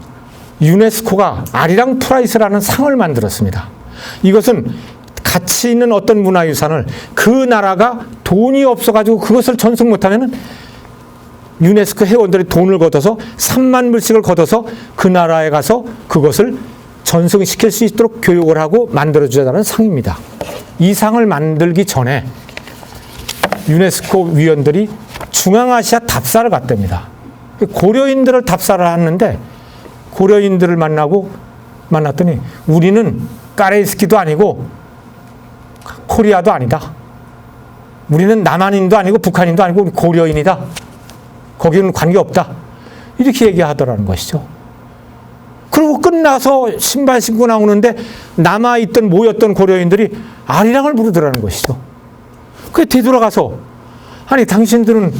유네스코가 아리랑 프라이스라는 상을 만들었습니다. 이것은 가치 있는 어떤 문화유산을 그 나라가 돈이 없어가지고 그것을 전승 못하면은 유네스코 회원들이 돈을 걷어서 3만 불씩을 걷어서 그 나라에 가서 그것을 전승시킬 수 있도록 교육을 하고 만들어주자는 상입니다. 이 상을 만들기 전에 유네스코 위원들이 중앙아시아 답사를 갔답니다. 고려인들을 답사를 하는데 고려인들을 만났더니 우리는 까레이스키도 아니고 코리아도 아니다. 우리는 남한인도 아니고 북한인도 아니고 우리 고려인이다. 거기는 관계없다. 이렇게 얘기하더라는 것이죠. 그리고 끝나서 신발 신고 나오는데 남아있던 모였던 고려인들이 아리랑을 부르더라는 것이죠. 그게 되돌아가서 아니 당신들은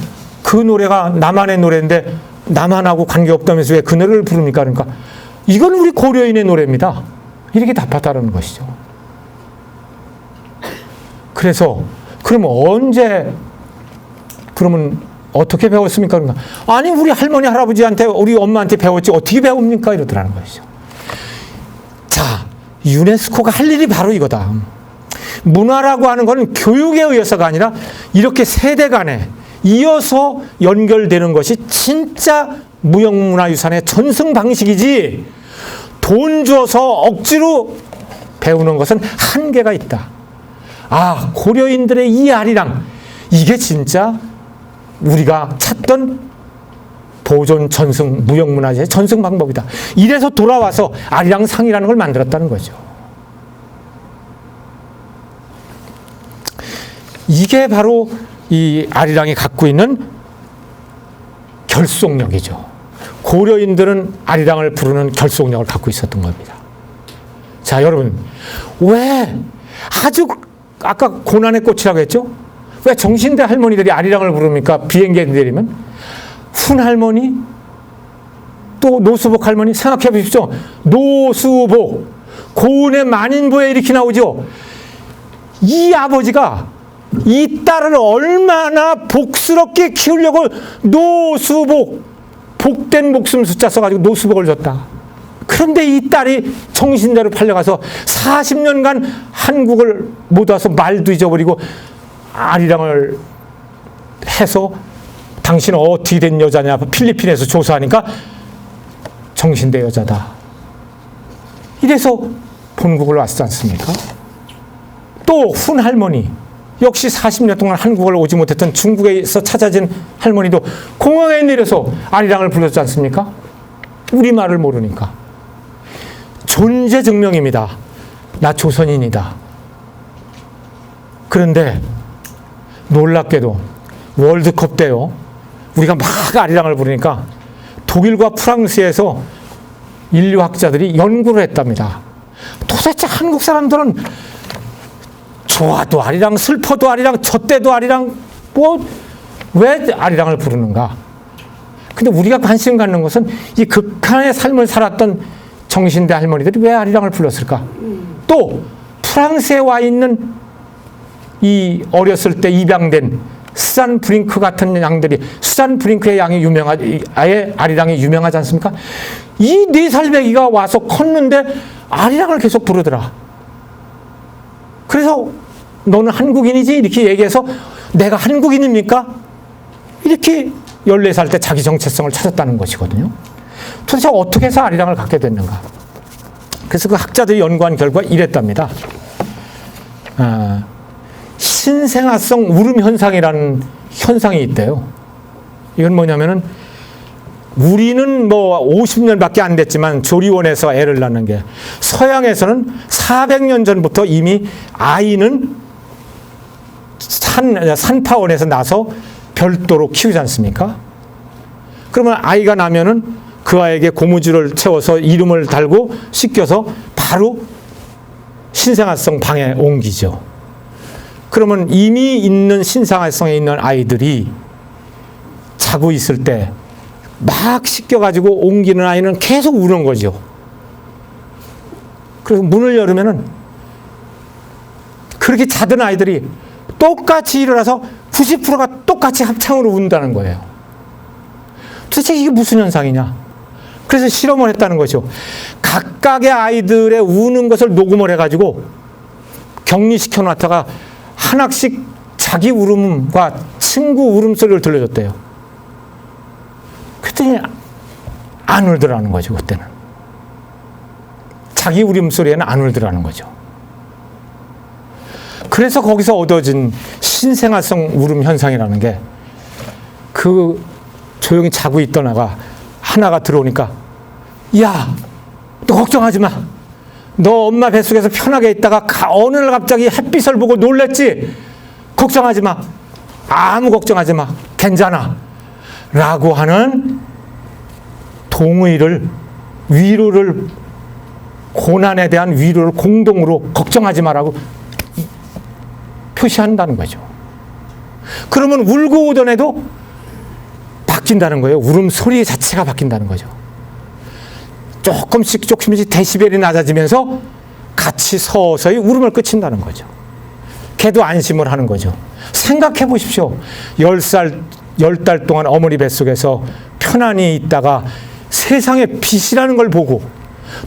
그 노래가 남한의 노래인데 남한하고 관계없다면서 왜 그 노래를 부릅니까? 그러니까 이건 우리 고려인의 노래입니다. 이렇게 답하다는 것이죠. 그래서 그럼 언제 그러면 어떻게 배웠습니까? 그러니까 아니 우리 할머니 할아버지한테 우리 엄마한테 배웠지 어떻게 배웁니까? 이러더라는 것이죠. 자, 유네스코가 할 일이 바로 이거다. 문화라고 하는 것은 교육에 의해서가 아니라 이렇게 세대 간에 이어서 연결되는 것이 진짜 무형문화유산의 전승 방식이지, 돈 줘서 억지로 배우는 것은 한계가 있다. 아, 고려인들의 이 아리랑, 이게 진짜 우리가 찾던 보존 전승 무형문화재의 전승 방법이다. 이래서 돌아와서 아리랑상이라는 걸 만들었다는 거죠. 이게 바로 이 아리랑이 갖고 있는 결속력이죠. 고려인들은 아리랑을 부르는 결속력을 갖고 있었던 겁니다. 자, 여러분, 왜 아주 아까 고난의 꽃이라고 했죠? 왜 정신대 할머니들이 아리랑을 부릅니까? 비행기에 내리면 훈 할머니, 또 노수복 할머니, 생각해 보십시오. 노수복, 고운의 만인부에 이렇게 나오죠. 이 아버지가 이 딸을 얼마나 복스럽게 키우려고 노수복, 복된 목숨 숫자 써가지고 노수복을 줬다. 그런데 이 딸이 정신대로 팔려가서 40년간 한국을 못 와서 말도 잊어버리고 아리랑을 해서 당신은 어떻게 된 여자냐 필리핀에서 조사하니까 정신대 여자다. 이래서 본국을 왔지 않습니까? 또 훈 할머니, 역시 40년 동안 한국을 오지 못했던 중국에서 찾아진 할머니도 공항에 내려서 아리랑을 불렀지 않습니까? 우리말을 모르니까. 존재 증명입니다. 나 조선인이다. 그런데 놀랍게도 월드컵 때요, 우리가 막 아리랑을 부르니까 독일과 프랑스에서 인류학자들이 연구를 했답니다. 도대체 한국 사람들은 좋아도 아리랑, 슬퍼도 아리랑, 젖대도 아리랑, 왜 아리랑을 부르는가? 근데 우리가 관심 갖는 것은 이 극한의 삶을 살았던 정신대 할머니들이 왜 아리랑을 불렀을까? 또 프랑스에 와 있는 이 어렸을 때 입양된 수잔 브링크 같은 양들이, 수잔 브링크의 양이 아예 아리랑이 유명하지 않습니까? 이 4살 배기가 와서 컸는데 아리랑을 계속 부르더라. 그래서 너는 한국인이지? 이렇게 얘기해서 내가 한국인입니까? 이렇게 14살 때 자기 정체성을 찾았다는 것이거든요. 도대체 어떻게 해서 아리랑을 갖게 됐는가? 그래서 그 학자들이 연구한 결과 이랬답니다. 신생아성 울음 현상이라는 현상이 있대요. 이건 뭐냐면은 우리는 뭐 50년밖에 안 됐지만 조리원에서 애를 낳는 게, 서양에서는 400년 전부터 이미 아이는 산파원에서 나서 별도로 키우지 않습니까? 그러면 아이가 나면은 그 아이에게 고무줄을 채워서 이름을 달고 씻겨서 바로 신생아성 방에 옮기죠. 그러면 이미 있는 신생아성에 있는 아이들이 자고 있을 때 막 씻겨가지고 옮기는 아이는 계속 우는 거죠. 그래서 문을 열으면은 그렇게 자던 아이들이 똑같이 일어나서 90%가 똑같이 합창으로 운다는 거예요. 도대체 이게 무슨 현상이냐? 그래서 실험을 했다는 거죠. 각각의 아이들의 우는 것을 녹음을 해가지고 격리시켜 놨다가 하나씩 자기 울음과 친구 울음소리를 들려줬대요. 그랬더니 안 울더라는 거죠. 그때는 자기 울음소리에는 안 울더라는 거죠. 그래서 거기서 얻어진 신생아성 울음 현상이라는 게, 그 조용히 자고 있던 애가 하나가 들어오니까, 야, 너 걱정하지 마. 너 엄마 뱃속에서 편하게 있다가 어느 날 갑자기 햇빛을 보고 놀랬지? 걱정하지 마. 아무 걱정하지 마. 괜찮아. 라고 하는 동의를, 위로를, 고난에 대한 위로를 공동으로 걱정하지 마라고 표시한다는 거죠. 그러면 울고 오던 애도 바뀐다는 거예요. 울음소리 자체가 바뀐다는 거죠. 조금씩 데시벨이 낮아지면서 같이 서서히 울음을 그친다는 거죠. 걔도 안심을 하는 거죠. 생각해 보십시오. 10달 동안 어머니 뱃속에서 편안히 있다가 세상에 빛이라는 걸 보고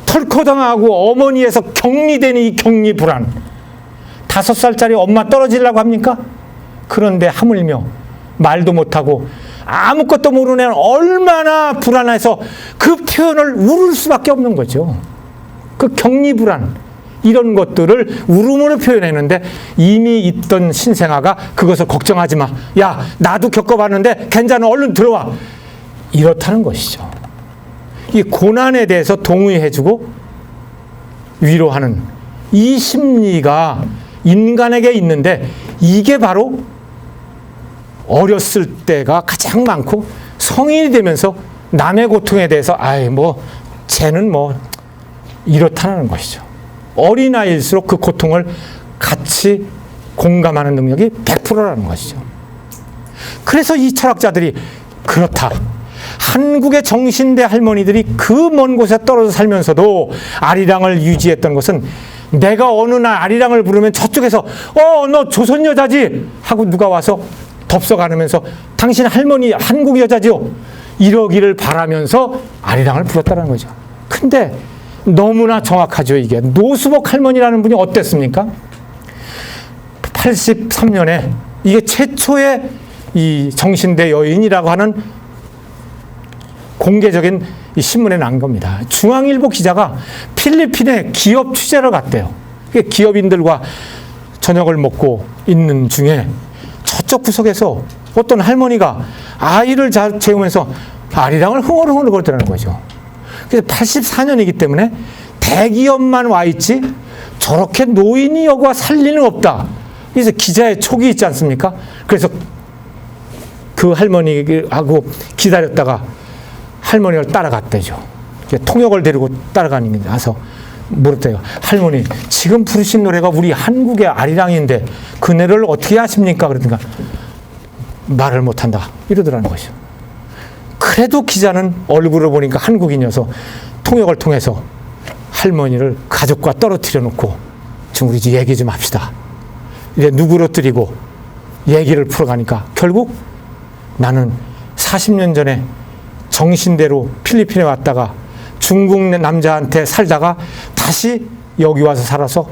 털커당하고 어머니에서 격리되는 이 격리불안. 5살짜리 엄마 떨어지려고 합니까? 그런데 하물며 말도 못하고 아무것도 모르는 애는 얼마나 불안해서 그 표현을 울을 수밖에 없는 거죠. 그 격리불안 이런 것들을 울음으로 표현했는데 이미 있던 신생아가 그것을 걱정하지 마. 야, 나도 겪어봤는데 괜찮아. 얼른 들어와. 이렇다는 것이죠. 이 고난에 대해서 동의해주고 위로하는 이 심리가 인간에게 있는데 이게 바로 어렸을 때가 가장 많고 성인이 되면서 남의 고통에 대해서 쟤는 이렇다는 것이죠. 어린아이일수록 그 고통을 같이 공감하는 능력이 100%라는 것이죠. 그래서 이 철학자들이 그렇다. 한국의 정신대 할머니들이 그 먼 곳에 떨어져 살면서도 아리랑을 유지했던 것은 내가 어느 날 아리랑을 부르면 저쪽에서 너 조선 여자지? 하고 누가 와서 덥석 안으면서 당신 할머니 한국 여자죠? 이러기를 바라면서 아리랑을 불렀다는 거죠. 근데 너무나 정확하죠. 이게 노수복 할머니라는 분이 어땠습니까? 83년에 이게 최초의 이 정신대 여인이라고 하는 공개적인 이 신문에 난 겁니다. 중앙일보 기자가 필리핀에 기업 취재를 갔대요. 기업인들과 저녁을 먹고 있는 중에 저쪽 구석에서 어떤 할머니가 아이를 재우면서 아리랑을 흥얼흥얼 거리더라는 거죠. 그래서 84년이기 때문에 대기업만 와 있지 저렇게 노인이 여기 와 살 리는 없다. 그래서 기자의 촉이 있지 않습니까? 그래서 그 할머니하고 기다렸다가 할머니를 따라갔대죠. 통역을 데리고 따라가서 물었대요. 할머니, 지금 부르신 노래가 우리 한국의 아리랑인데 그 노래를 어떻게 아십니까? 그러니까 말을 못한다. 이러더라는 것이죠. 그래도 기자는 얼굴을 보니까 한국인이어서 통역을 통해서 할머니를 가족과 떨어뜨려 놓고 지금 우리 이제 얘기 좀 합시다. 이제 누구로 드리고 얘기를 풀어가니까 결국 나는 40년 전에 정신대로 필리핀에 왔다가 중국 남자한테 살다가 다시 여기 와서 살아서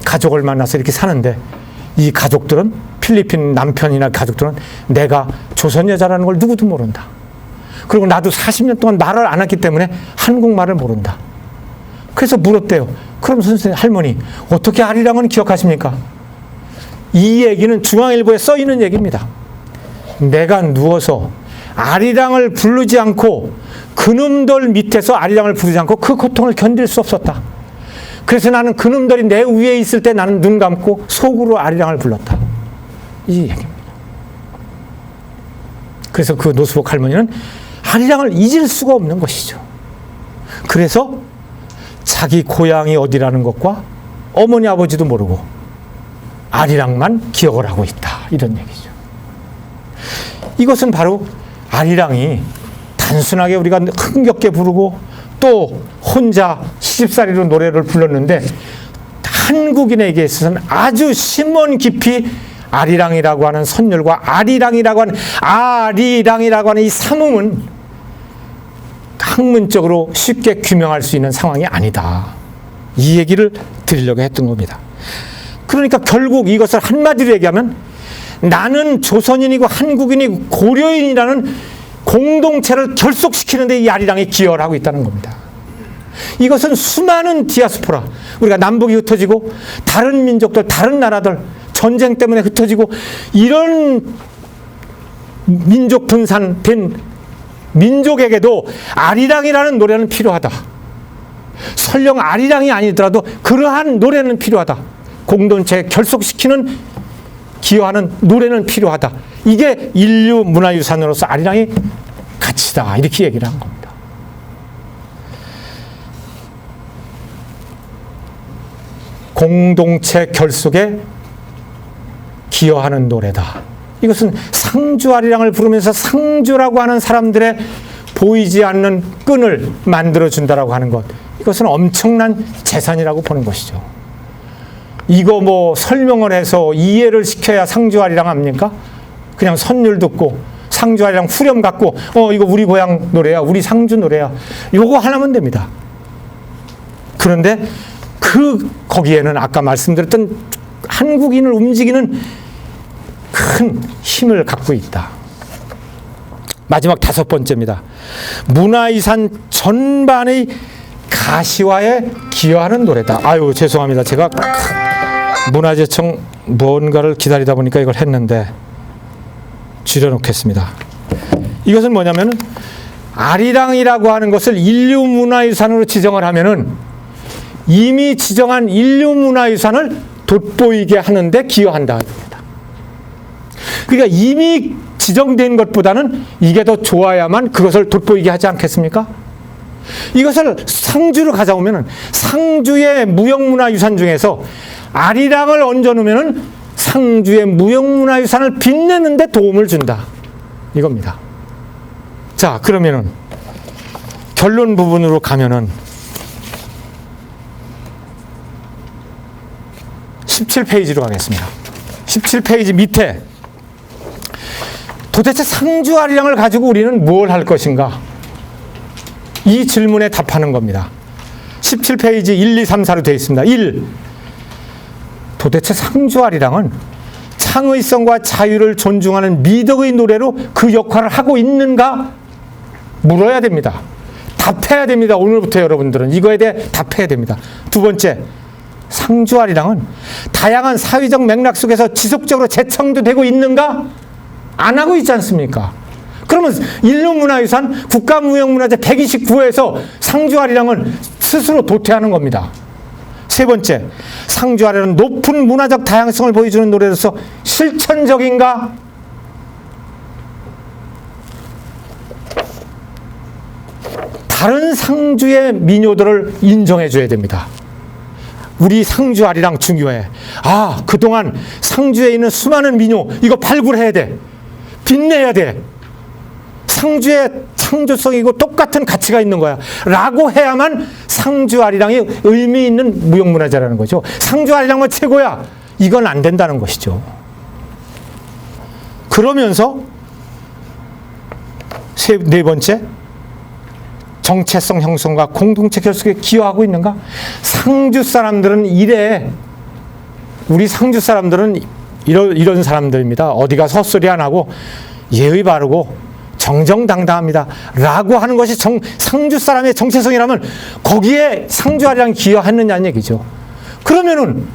가족을 만나서 이렇게 사는데 이 가족들은 필리핀 남편이나 가족들은 내가 조선 여자라는 걸 누구도 모른다. 그리고 나도 40년 동안 말을 안 했기 때문에 한국말을 모른다. 그래서 물었대요. 그럼 선생님, 할머니 어떻게 아리랑은 기억하십니까? 이 얘기는 중앙일보에 써 있는 얘기입니다. 내가 누워서 아리랑을 부르지 않고 그놈들 밑에서 아리랑을 부르지 않고 그 고통을 견딜 수 없었다. 그래서 나는 그놈들이 내 위에 있을 때 나는 눈 감고 속으로 아리랑을 불렀다. 이 얘기입니다. 그래서 그 노수복 할머니는 아리랑을 잊을 수가 없는 것이죠. 그래서 자기 고향이 어디라는 것과 어머니 아버지도 모르고 아리랑만 기억을 하고 있다. 이런 얘기죠. 이것은 바로 아리랑이 단순하게 우리가 흥겹게 부르고 또 혼자 시집살이로 노래를 불렀는데 한국인에게 있어서는 아주 심원 깊이 아리랑이라고 하는 선율과 아리랑이라고 하는 이 삼음은 학문적으로 쉽게 규명할 수 있는 상황이 아니다. 이 얘기를 드리려고 했던 겁니다. 그러니까 결국 이것을 한마디로 얘기하면 나는 조선인이고 한국인이고 고려인이라는 공동체를 결속시키는데 이 아리랑이 기여를 하고 있다는 겁니다. 이것은 수많은 디아스포라, 우리가 남북이 흩어지고 다른 민족들, 다른 나라들 전쟁 때문에 흩어지고 이런 민족 분산된 민족에게도 아리랑이라는 노래는 필요하다. 설령 아리랑이 아니더라도 그러한 노래는 필요하다. 공동체 결속시키는 기여하는 노래는 필요하다. 이게 인류 문화유산으로서 아리랑이 가치다. 이렇게 얘기를 한 겁니다. 공동체 결속에 기여하는 노래다. 이것은 상주 아리랑을 부르면서 상주라고 하는 사람들의 보이지 않는 끈을 만들어준다라고 하는 것. 이것은 엄청난 재산이라고 보는 것이죠. 이거 뭐 설명을 해서 이해를 시켜야 상주아리랑 합니까? 그냥 선율 듣고 상주아리랑 후렴 갖고 이거 우리 고향 노래야, 우리 상주 노래야, 요거 하나면 됩니다. 그런데 거기에는 아까 말씀드렸던 한국인을 움직이는 큰 힘을 갖고 있다. 마지막 5번째입니다. 문화유산 전반의 가시화에 기여하는 노래다. 아유, 죄송합니다. 제가 문화재청 뭔가를 기다리다 보니까 이걸 했는데 줄여놓겠습니다. 이것은 뭐냐면 아리랑이라고 하는 것을 인류문화유산으로 지정을 하면은 이미 지정한 인류문화유산을 돋보이게 하는데 기여한다. 그러니까 이미 지정된 것보다는 이게 더 좋아야만 그것을 돋보이게 하지 않겠습니까? 이것을 상주로 가져오면 상주의 무형문화유산 중에서 아리랑을 얹어놓으면 상주의 무형문화유산을 빛내는 데 도움을 준다. 이겁니다. 자, 그러면은 결론 부분으로 가면은 17페이지로 가겠습니다. 17페이지 밑에 도대체 상주 아리랑을 가지고 우리는 뭘 할 것인가? 이 질문에 답하는 겁니다. 17페이지 1, 2, 3, 4로 되어 있습니다. 1. 도대체 상주 아리랑은 창의성과 자유를 존중하는 미덕의 노래로 그 역할을 하고 있는가? 물어야 됩니다. 답해야 됩니다. 오늘부터 여러분들은 이거에 대해 답해야 됩니다. 2번째, 상주 아리랑은 다양한 사회적 맥락 속에서 지속적으로 재창조되고 있는가? 안 하고 있지 않습니까? 그러면 인류문화유산 국가무형문화재 129호에서 상주 아리랑은 스스로 도태하는 겁니다. 3번째, 상주 아리랑은 높은 문화적 다양성을 보여주는 노래로서 실천적인가? 다른 상주의 민요들을 인정해 줘야 됩니다. 우리 상주 아리랑 중요해. 그동안 상주에 있는 수많은 민요 이거 발굴해야 돼. 빛내야 돼. 상주의 창조성이고 똑같은 가치가 있는 거야 라고 해야만 상주 아리랑이 의미 있는 무형문화재라는 거죠. 상주 아리랑만 최고야, 이건 안 된다는 것이죠. 그러면서 네 번째, 정체성 형성과 공동체 결속에 기여하고 있는가? 상주 사람들은 이래. 우리 상주 사람들은 이런 사람들입니다. 어디 가서 헛소리 안 하고 예의 바르고 정정당당합니다 라고 하는 것이 상주 사람의 정체성이라면 거기에 상주 아리랑이 기여했느냐는 얘기죠. 그러면은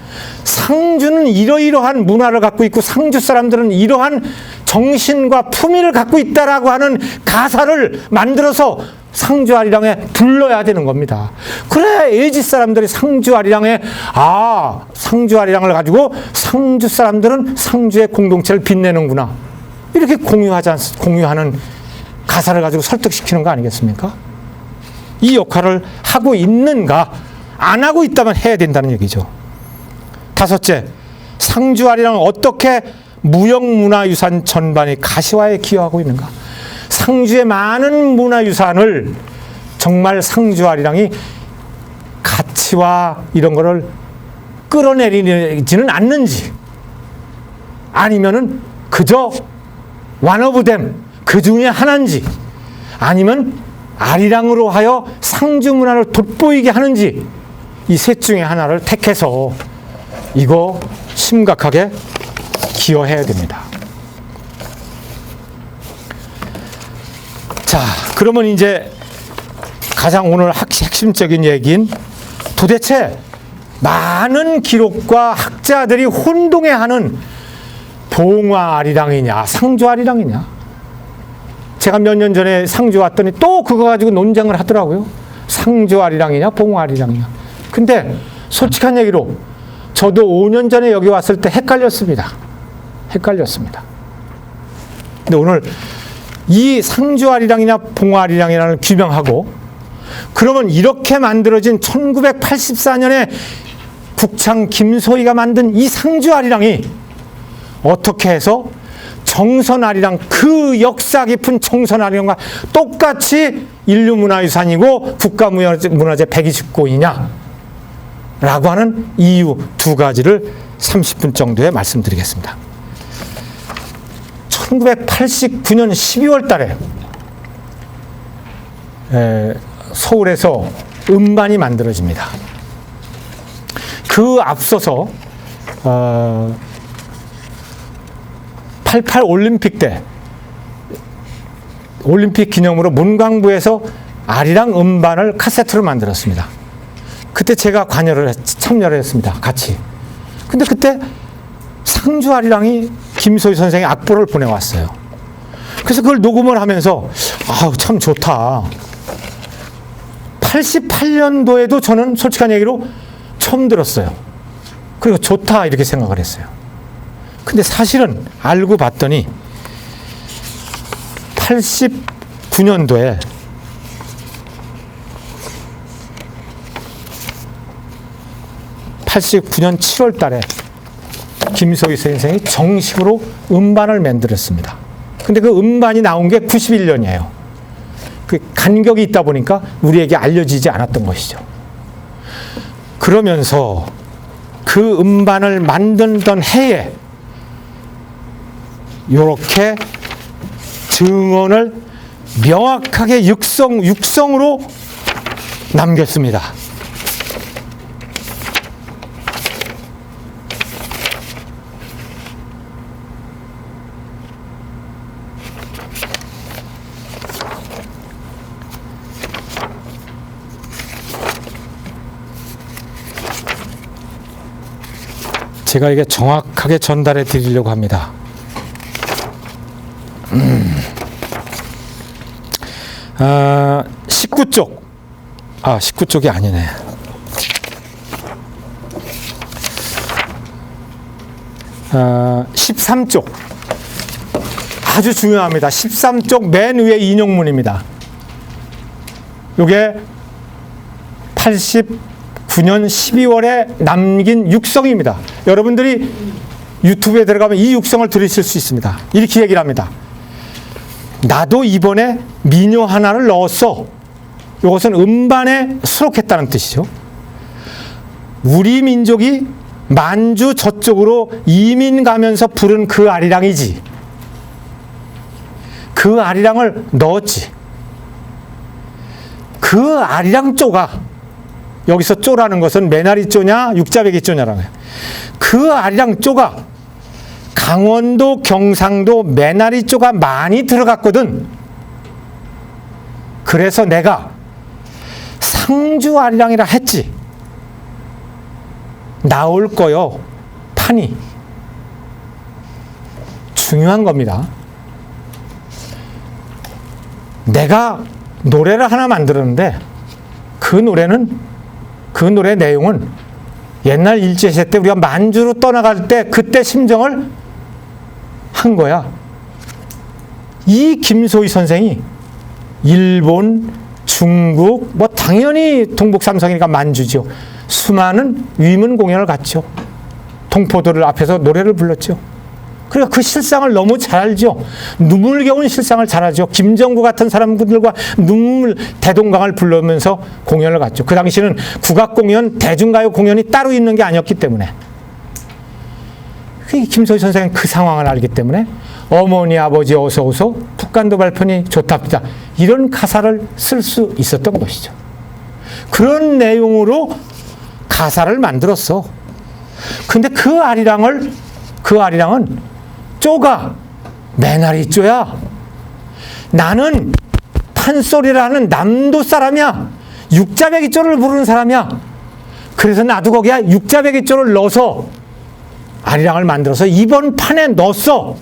상주는 이러이러한 문화를 갖고 있고 상주 사람들은 이러한 정신과 품위를 갖고 있다라고 하는 가사를 만들어서 상주 아리랑에 불러야 되는 겁니다. 그래야 예지 사람들이 상주 아리랑에 상주 아리랑을 가지고 상주 사람들은 상주의 공동체를 빛내는구나 이렇게 공유하는 가사를 가지고 설득시키는 거 아니겠습니까? 이 역할을 하고 있는가? 안 하고 있다면 해야 된다는 얘기죠. 5째, 상주 아리랑은 어떻게 무형문화유산 전반의 가시화에 기여하고 있는가? 상주의 많은 문화유산을 정말 상주 아리랑이 가치와 이런 거를 끌어내리지는 않는지, 아니면은 그저 one of them, 그 중에 하나인지, 아니면 아리랑으로 하여 상주 문화를 돋보이게 하는지, 이 셋 중에 하나를 택해서 이거 심각하게 기여해야 됩니다. 자, 그러면 이제 가장 오늘 핵심적인 얘기인 도대체 많은 기록과 학자들이 혼동해하는 봉화 아리랑이냐 상주 아리랑이냐. 제가 몇 년 전에 상주 왔더니 또 그거 가지고 논쟁을 하더라고요. 상주 아리랑이냐 봉화 아리랑이냐. 근데 솔직한 얘기로 저도 5년 전에 여기 왔을 때 헷갈렸습니다. 근데 오늘 이 상주 아리랑이냐 봉화 아리랑이라는 규명하고, 그러면 이렇게 만들어진 1984년에 국창 김소희가 만든 이 상주 아리랑이 어떻게 해서 정선 아리랑, 그 역사 깊은 정선 아리랑과 똑같이 인류문화유산이고 국가문화재 129호이냐, 라고 하는 이유 두 가지를 30분 정도에 말씀드리겠습니다. 1989년 12월 달에 서울에서 음반이 만들어집니다. 그 앞서서 88 올림픽 때 올림픽 기념으로 문광부에서 아리랑 음반을 카세트로 만들었습니다. 그때 제가 참여를 했습니다. 같이. 근데 그때 상주 아리랑이 김소희 선생이 악보를 보내왔어요. 그래서 그걸 녹음을 하면서 참 좋다. 88년도에도 저는 솔직한 얘기로 처음 들었어요. 그리고 좋다 이렇게 생각을 했어요. 근데 사실은 알고 봤더니 89년도에 (89년 7월) 달에 김소희 선생이 정식으로 음반을 만들었습니다. 근데 그 음반이 나온 게 91년이에요. 그 간격이 있다 보니까 우리에게 알려지지 않았던 것이죠. 그러면서 그 음반을 만들던 해에 이렇게 증언을 명확하게 육성으로 남겼습니다. 제가 이게 정확하게 전달해 드리려고 합니다. 19쪽. 19쪽이 아니네. 13쪽. 아주 중요합니다. 13쪽 맨 위에 인용문입니다. 이게 89년 12월에 남긴 육성입니다. 여러분들이 유튜브에 들어가면 이 육성을 들으실 수 있습니다. 이렇게 얘기를 합니다. 나도 이번에 민요 하나를 넣었어. 이것은 음반에 수록했다는 뜻이죠. 우리 민족이 만주 저쪽으로 이민 가면서 부른 그 아리랑이지. 그 아리랑을 넣었지. 그 아리랑 쪼가, 여기서 쪼라는 것은 매나리 쪼냐 육자배기 쪼냐라는 거예요. 그 아리랑 쪼가 강원도 경상도 매나리 쪼가 많이 들어갔거든. 그래서 내가 상주 아리랑이라 했지. 나올 거요 판이. 중요한 겁니다. 내가 노래를 하나 만들었는데 그 노래 내용은 옛날 일제시대 때 우리가 만주로 떠나갈 때 그때 심정을 한 거야. 이 김소희 선생이 일본, 중국, 뭐 당연히 동북 삼성이니까 만주죠. 수많은 위문 공연을 갔죠. 동포들을 앞에서 노래를 불렀죠. 그러니까 그 실상을 너무 잘 알죠. 눈물겨운 실상을 잘 알죠. 김정구 같은 사람들과 눈물 대동강을 부르면서 공연을 갔죠. 그 당시는 국악공연, 대중가요 공연이 따로 있는 게 아니었기 때문에. 김소희 선생은 그 상황을 알기 때문에 어머니 아버지 어서 오소 북간도 발편이 좋답니다. 이런 가사를 쓸 수 있었던 것이죠. 그런 내용으로 가사를 만들었어. 근데 그 아리랑은 쪼가 매나리 쪼야. 나는 판소리라는 남도 사람이야. 육자배기 쪼를 부르는 사람이야. 그래서 나도 거기에 육자배기 쪼를 넣어서 아리랑을 만들어서 이번 판에 넣었어.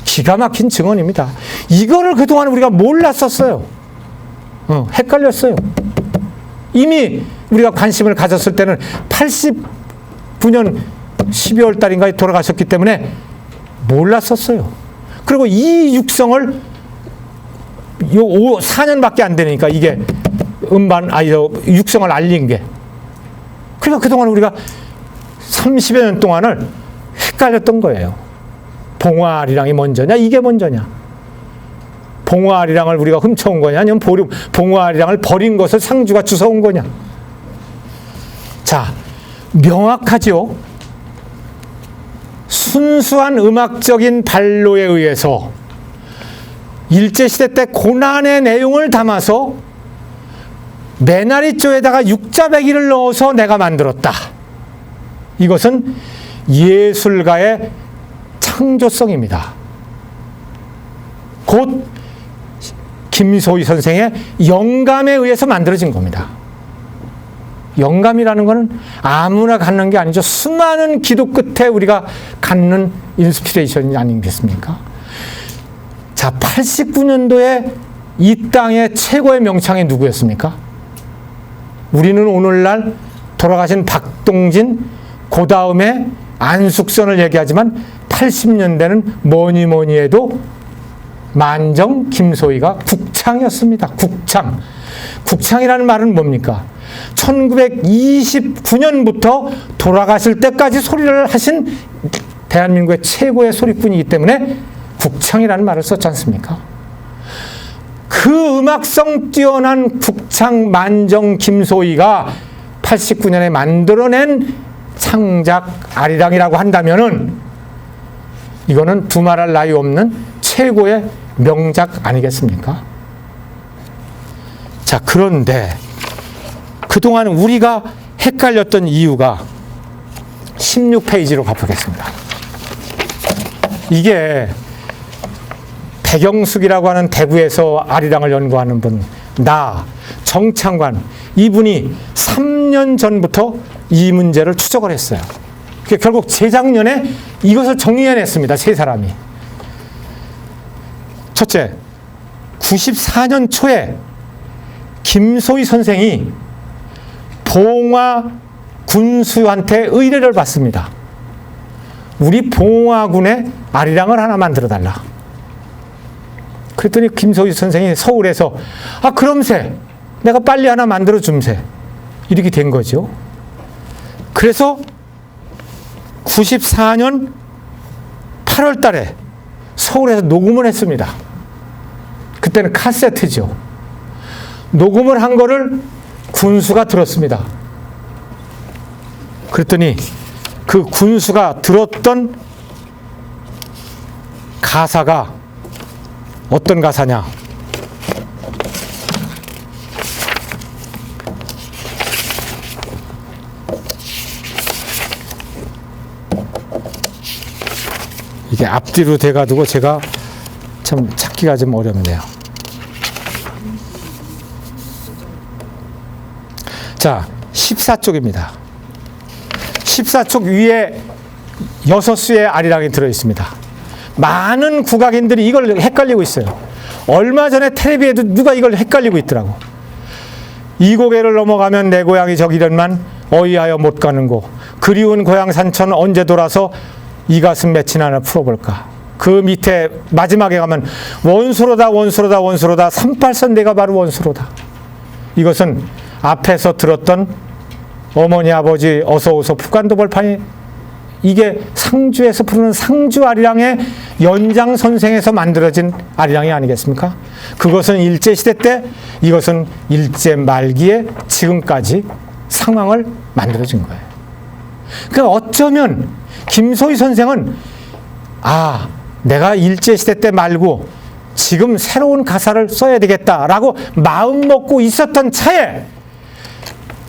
기가 막힌 증언입니다. 이거를 그동안 우리가 몰랐었어요. 헷갈렸어요. 이미 우리가 관심을 가졌을 때는 89년 12월 달인가에 돌아가셨기 때문에 몰랐었어요. 그리고 이 육성을 4년밖에 안 되니까 이게 육성을 알린 게. 그러니까 그동안 우리가 30여 년 동안을 헷갈렸던 거예요. 봉화 아리랑이 먼저냐, 이게 먼저냐. 봉화 아리랑을 우리가 훔쳐온 거냐, 아니면 봉화 아리랑을 버린 것을 상주가 주워온 거냐. 자, 명확하죠. 순수한 음악적인 발로에 의해서 일제시대 때 고난의 내용을 담아서 메나리조에다가 육자배기를 넣어서 내가 만들었다. 이것은 예술가의 창조성입니다. 곧 김소희 선생의 영감에 의해서 만들어진 겁니다. 영감이라는 것은 아무나 갖는 게 아니죠. 수많은 기도 끝에 우리가 갖는 인스피레이션이 아니겠습니까? 자, 89년도에 이 땅의 최고의 명창이 누구였습니까? 우리는 오늘날 돌아가신 박동진, 그 다음에 안숙선을 얘기하지만 80년대는 뭐니 뭐니 해도 만정 김소희가 국창이었습니다. 국창. 국창이라는 말은 뭡니까? 1929년부터 돌아가실 때까지 소리를 하신 대한민국의 최고의 소리꾼이기 때문에 국창이라는 말을 썼지 않습니까? 그 음악성 뛰어난 국창 만정 김소희가 89년에 만들어낸 창작 아리랑이라고 한다면은 이거는 두말할 나위 없는 최고의 명작 아니겠습니까? 자, 그런데 그동안 우리가 헷갈렸던 이유가 16페이지로 가보겠습니다. 이게 백영숙이라고 하는 대구에서 아리랑을 연구하는 분, 정창관, 이분이 3년 전부터 이 문제를 추적을 했어요. 결국 재작년에 이것을 정리해냈습니다. 세 사람이. 첫째, 94년 초에 김소희 선생이 봉화 군수한테 의뢰를 받습니다. 우리 봉화군에 아리랑을 하나 만들어달라. 그랬더니 김소희 선생이 서울에서 그럼세 내가 빨리 하나 만들어 줌세 이렇게 된 거죠. 그래서 94년 8월 달에 서울에서 녹음을 했습니다. 그때는 카세트죠. 녹음을 한 거를 군수가 들었습니다. 그랬더니 그 군수가 들었던 가사가 어떤 가사냐? 이게 앞뒤로 돼가지고 제가 참 찾기가 좀 어렵네요. 자, 14쪽입니다. 14쪽 위에 6수의 아리랑이 들어있습니다. 많은 국악인들이 이걸 헷갈리고 있어요. 얼마 전에 텔레비에도 누가 이걸 헷갈리고 있더라고. 이 고개를 넘어가면 내 고향이 저기련만 어이하여 못 가는 곳. 그리운 고향 산천 언제 돌아서 이 가슴 맺힌 하나 풀어볼까. 그 밑에 마지막에 가면 원수로다 원수로다 원수로다 38선 내가 바로 원수로다. 이것은 앞에서 들었던 어머니 아버지 어서오소 북한도 벌판이 이게 상주에서 부르는 상주 아리랑의 연장선생에서 만들어진 아리랑이 아니겠습니까? 그것은 일제시대 때, 이것은 일제 말기에 지금까지 상황을 만들어진 거예요. 그러니까 어쩌면 김소희 선생은 내가 일제시대 때 말고 지금 새로운 가사를 써야 되겠다라고 마음 먹고 있었던 차에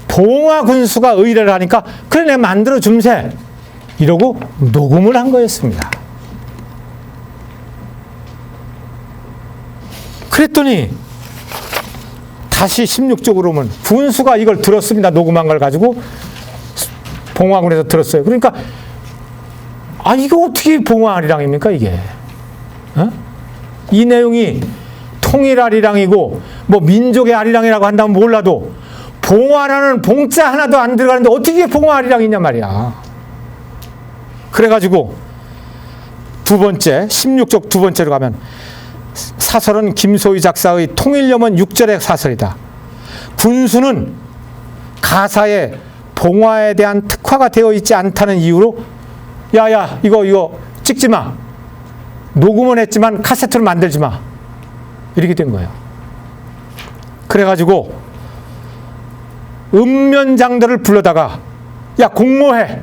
봉화 군수가 의뢰를 하니까 그래 내가 만들어 줌세 이러고 녹음을 한 거였습니다. 그랬더니 다시 16쪽으로 오면 군수가 이걸 들었습니다. 녹음한 걸 가지고 봉화군에서 들었어요. 그러니까 이거 어떻게 봉화 아리랑입니까 이게? 이 내용이 통일 아리랑이고 뭐 민족의 아리랑이라고 한다면 몰라도 봉화라는 봉자 하나도 안 들어가는데 어떻게 봉화 아리랑이냐 말이야. 그래가지고 두 번째 16쪽 두 번째로 가면 사설은 김소희 작사의 통일염원 6절의 사설이다. 군수는 가사에 봉화에 대한 특화가 되어 있지 않다는 이유로 야야 이거 찍지 마. 녹음은 했지만 카세트를 만들지 마. 이렇게 된 거예요. 그래가지고 음면장들을 불러다가 야, 공모해.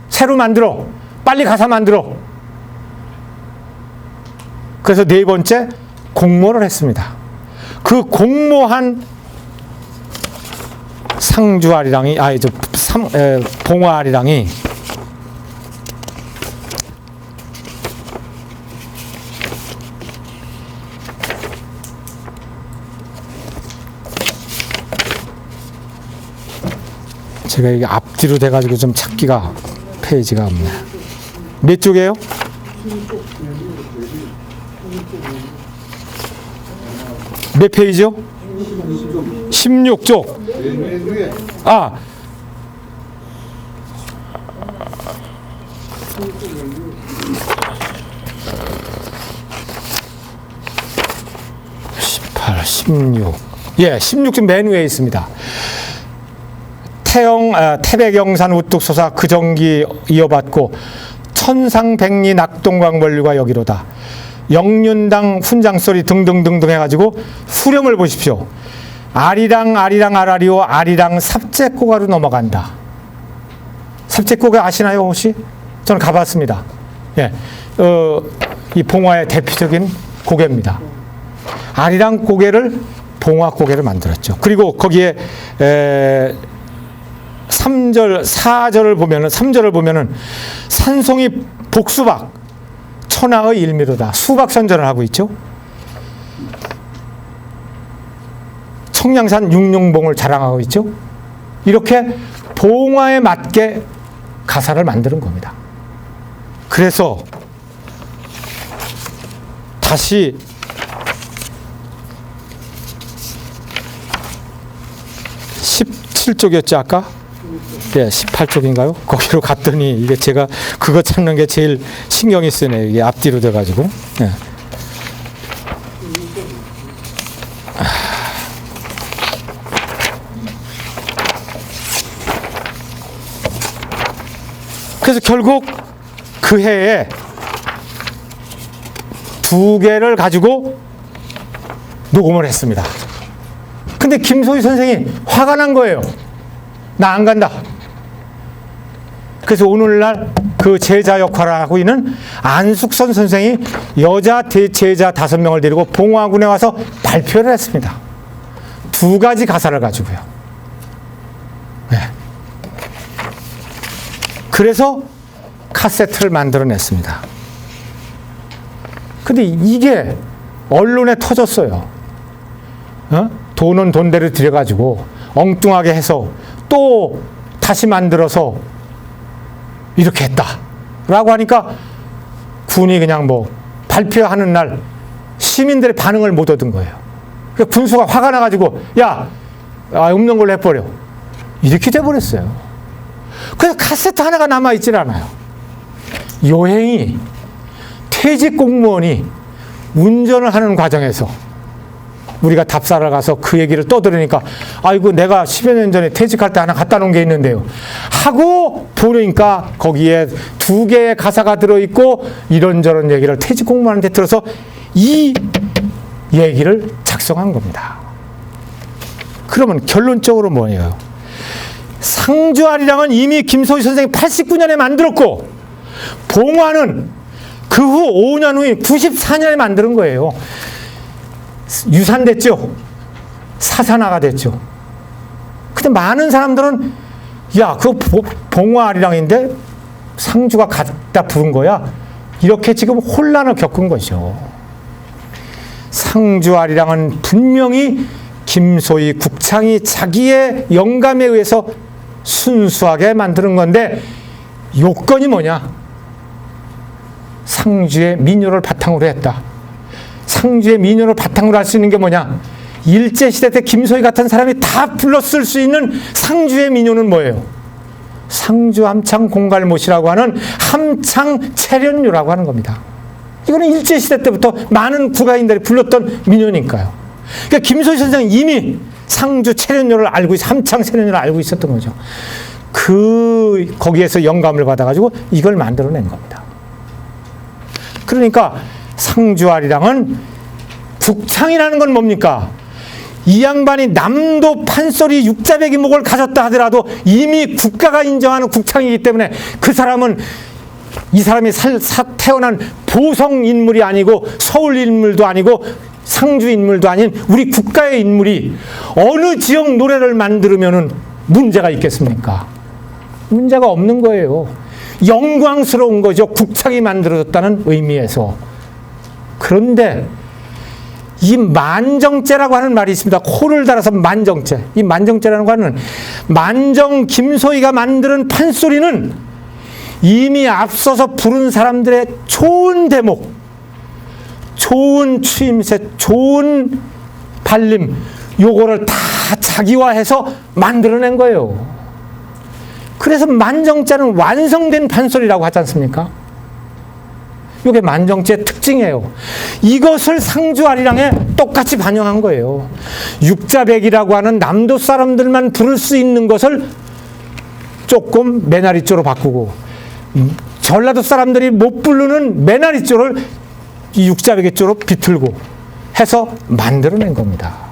새로 만들어. 빨리 가사 만들어. 그래서 네 번째, 공모를 했습니다. 그 공모한 상주아리랑이, 봉화아리랑이 제가 이게 앞뒤로 돼가지고 좀 찾기가 페이지가 없네. 몇 쪽이에요? 몇 페이지요? 16쪽. 아. (18) 16. 예, 16쪽 맨 위에 있습니다. 태백영산 우뚝소사 그정기 이어받고 천상백리 낙동강벌류가 여기로다. 영륜당 훈장소리 등등등등 해가지고 수령을 보십시오. 아리랑 아라리오 아리랑 삽재고가로 넘어간다. 삽재고가 아시나요 혹시? 저는 가봤습니다. 예, 이 봉화의 대표적인 고개입니다. 아리랑 고개를 봉화 고개를 만들었죠. 그리고 거기에 4절을 보면은 산송이 복수박 천하의 일미로다. 수박 선전을 하고 있죠. 청량산 육룡봉을 자랑하고 있죠. 이렇게 봉화에 맞게 가사를 만드는 겁니다. 그래서 다시 (17쪽이었죠) 아까? 예, 18쪽인가요? 거기로 갔더니 이게 제가 그거 찾는 게 제일 신경이 쓰네. 이게 앞뒤로 돼가지고. 예. 그래서 결국 그 해에 2개를 가지고 녹음을 했습니다. 근데 김소희 선생이 화가 난 거예요. 나 안 간다. 그래서 오늘날 그 제자 역할을 하고 있는 안숙선 선생이 여자 제자 5명을 데리고 봉화군에 와서 발표를 했습니다. 2가지 가사를 가지고요. 네. 그래서 카세트를 만들어냈습니다. 근데 이게 언론에 터졌어요. 돈은 돈대로 들여가지고 엉뚱하게 해서 또 다시 만들어서 이렇게 했다라고 하니까 군이 그냥 뭐 발표하는 날 시민들의 반응을 못 얻은 거예요. 그러니까 군수가 화가 나가지고 야, 없는 걸로 해버려. 이렇게 돼버렸어요. 그래서 카세트 하나가 남아있질 않아요. 여행이 퇴직 공무원이 운전을 하는 과정에서 우리가 답사를 가서 그 얘기를 떠들으니까 아이고 내가 10여 년 전에 퇴직할 때 하나 갖다 놓은 게 있는데요 하고 보니까 거기에 2개의 가사가 들어있고 이런저런 얘기를 퇴직 공무원한테 들어서 이 얘기를 작성한 겁니다. 그러면 결론적으로 뭐예요? 상주아리랑은 이미 김소희 선생이 89년에 만들었고 봉화는 그 후 5년 후인 94년에 만드는 거예요. 유산됐죠. 사산화가 됐죠. 근데 많은 사람들은 야, 그거 봉화아리랑인데 상주가 갖다 부른 거야. 이렇게 지금 혼란을 겪은 거죠. 상주아리랑은 분명히 김소희 국창이 자기의 영감에 의해서 순수하게 만드는 건데 요건이 뭐냐? 상주의 민요를 바탕으로 했다. 상주의 민요를 바탕으로 할 수 있는 게 뭐냐? 일제시대 때 김소희 같은 사람이 다 불렀을 수 있는 상주의 민요는 뭐예요? 상주 함창 공갈못이라고 하는 함창 체련요라고 하는 겁니다. 이거는 일제시대 때부터 많은 국가인들이 불렀던 민요니까요. 그러니까 김소희 선생은 이미 상주 체련요를 알고 함창 체련요를 알고 있었던 거죠. 거기에서 영감을 받아가지고 이걸 만들어낸 겁니다. 그러니까 상주아리랑은 국창이라는 건 뭡니까? 이 양반이 남도 판소리 육자배기목을 가졌다 하더라도 이미 국가가 인정하는 국창이기 때문에 그 사람은 이 사람이 태어난 보성 인물이 아니고 서울 인물도 아니고 상주 인물도 아닌 우리 국가의 인물이 어느 지역 노래를 만들면은 문제가 있겠습니까? 문제가 없는 거예요. 영광스러운 거죠. 국창이 만들어졌다는 의미에서. 그런데 이 만정죄라고 하는 말이 있습니다. 코를 달아서 만정죄. 이 만정죄라는 거는 만정 김소희가 만드는 판소리는 이미 앞서서 부른 사람들의 좋은 대목, 좋은 추임새, 좋은 발림, 요거를 다 자기화해서 만들어낸 거예요. 그래서 만정죄는 완성된 판소리라고 하지 않습니까? 이게 만정죄의 특징이에요. 이것을 상주 아리랑에 똑같이 반영한 거예요. 육자백이라고 하는 남도 사람들만 부를 수 있는 것을 조금 매나리조로 바꾸고 전라도 사람들이 못 부르는 매나리조를 이 육자백이조로 비틀고 해서 만들어낸 겁니다.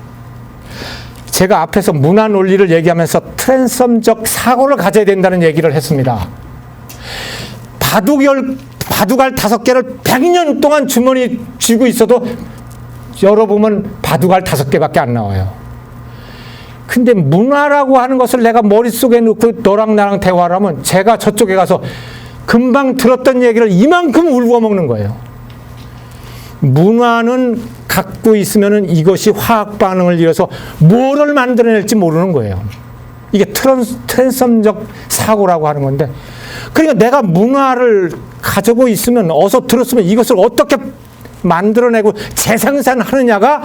제가 앞에서 문화 논리를 얘기하면서 트랜섬적 사고를 가져야 된다는 얘기를 했습니다. 바둑알 5개를 100년 동안 주머니 쥐고 있어도 열어보면 바둑알 5개밖에 안 나와요. 근데 문화라고 하는 것을 내가 머릿속에 넣고 너랑 나랑 대화를 하면 제가 저쪽에 가서 금방 들었던 얘기를 이만큼 울고 먹는 거예요. 문화는 갖고 있으면 이것이 화학 반응을 이어서 뭐를 만들어낼지 모르는 거예요. 이게 트랜섬적 사고라고 하는 건데, 그러니까 내가 문화를 가지고 있으면 어서 들었으면 이것을 어떻게 만들어내고 재생산하느냐가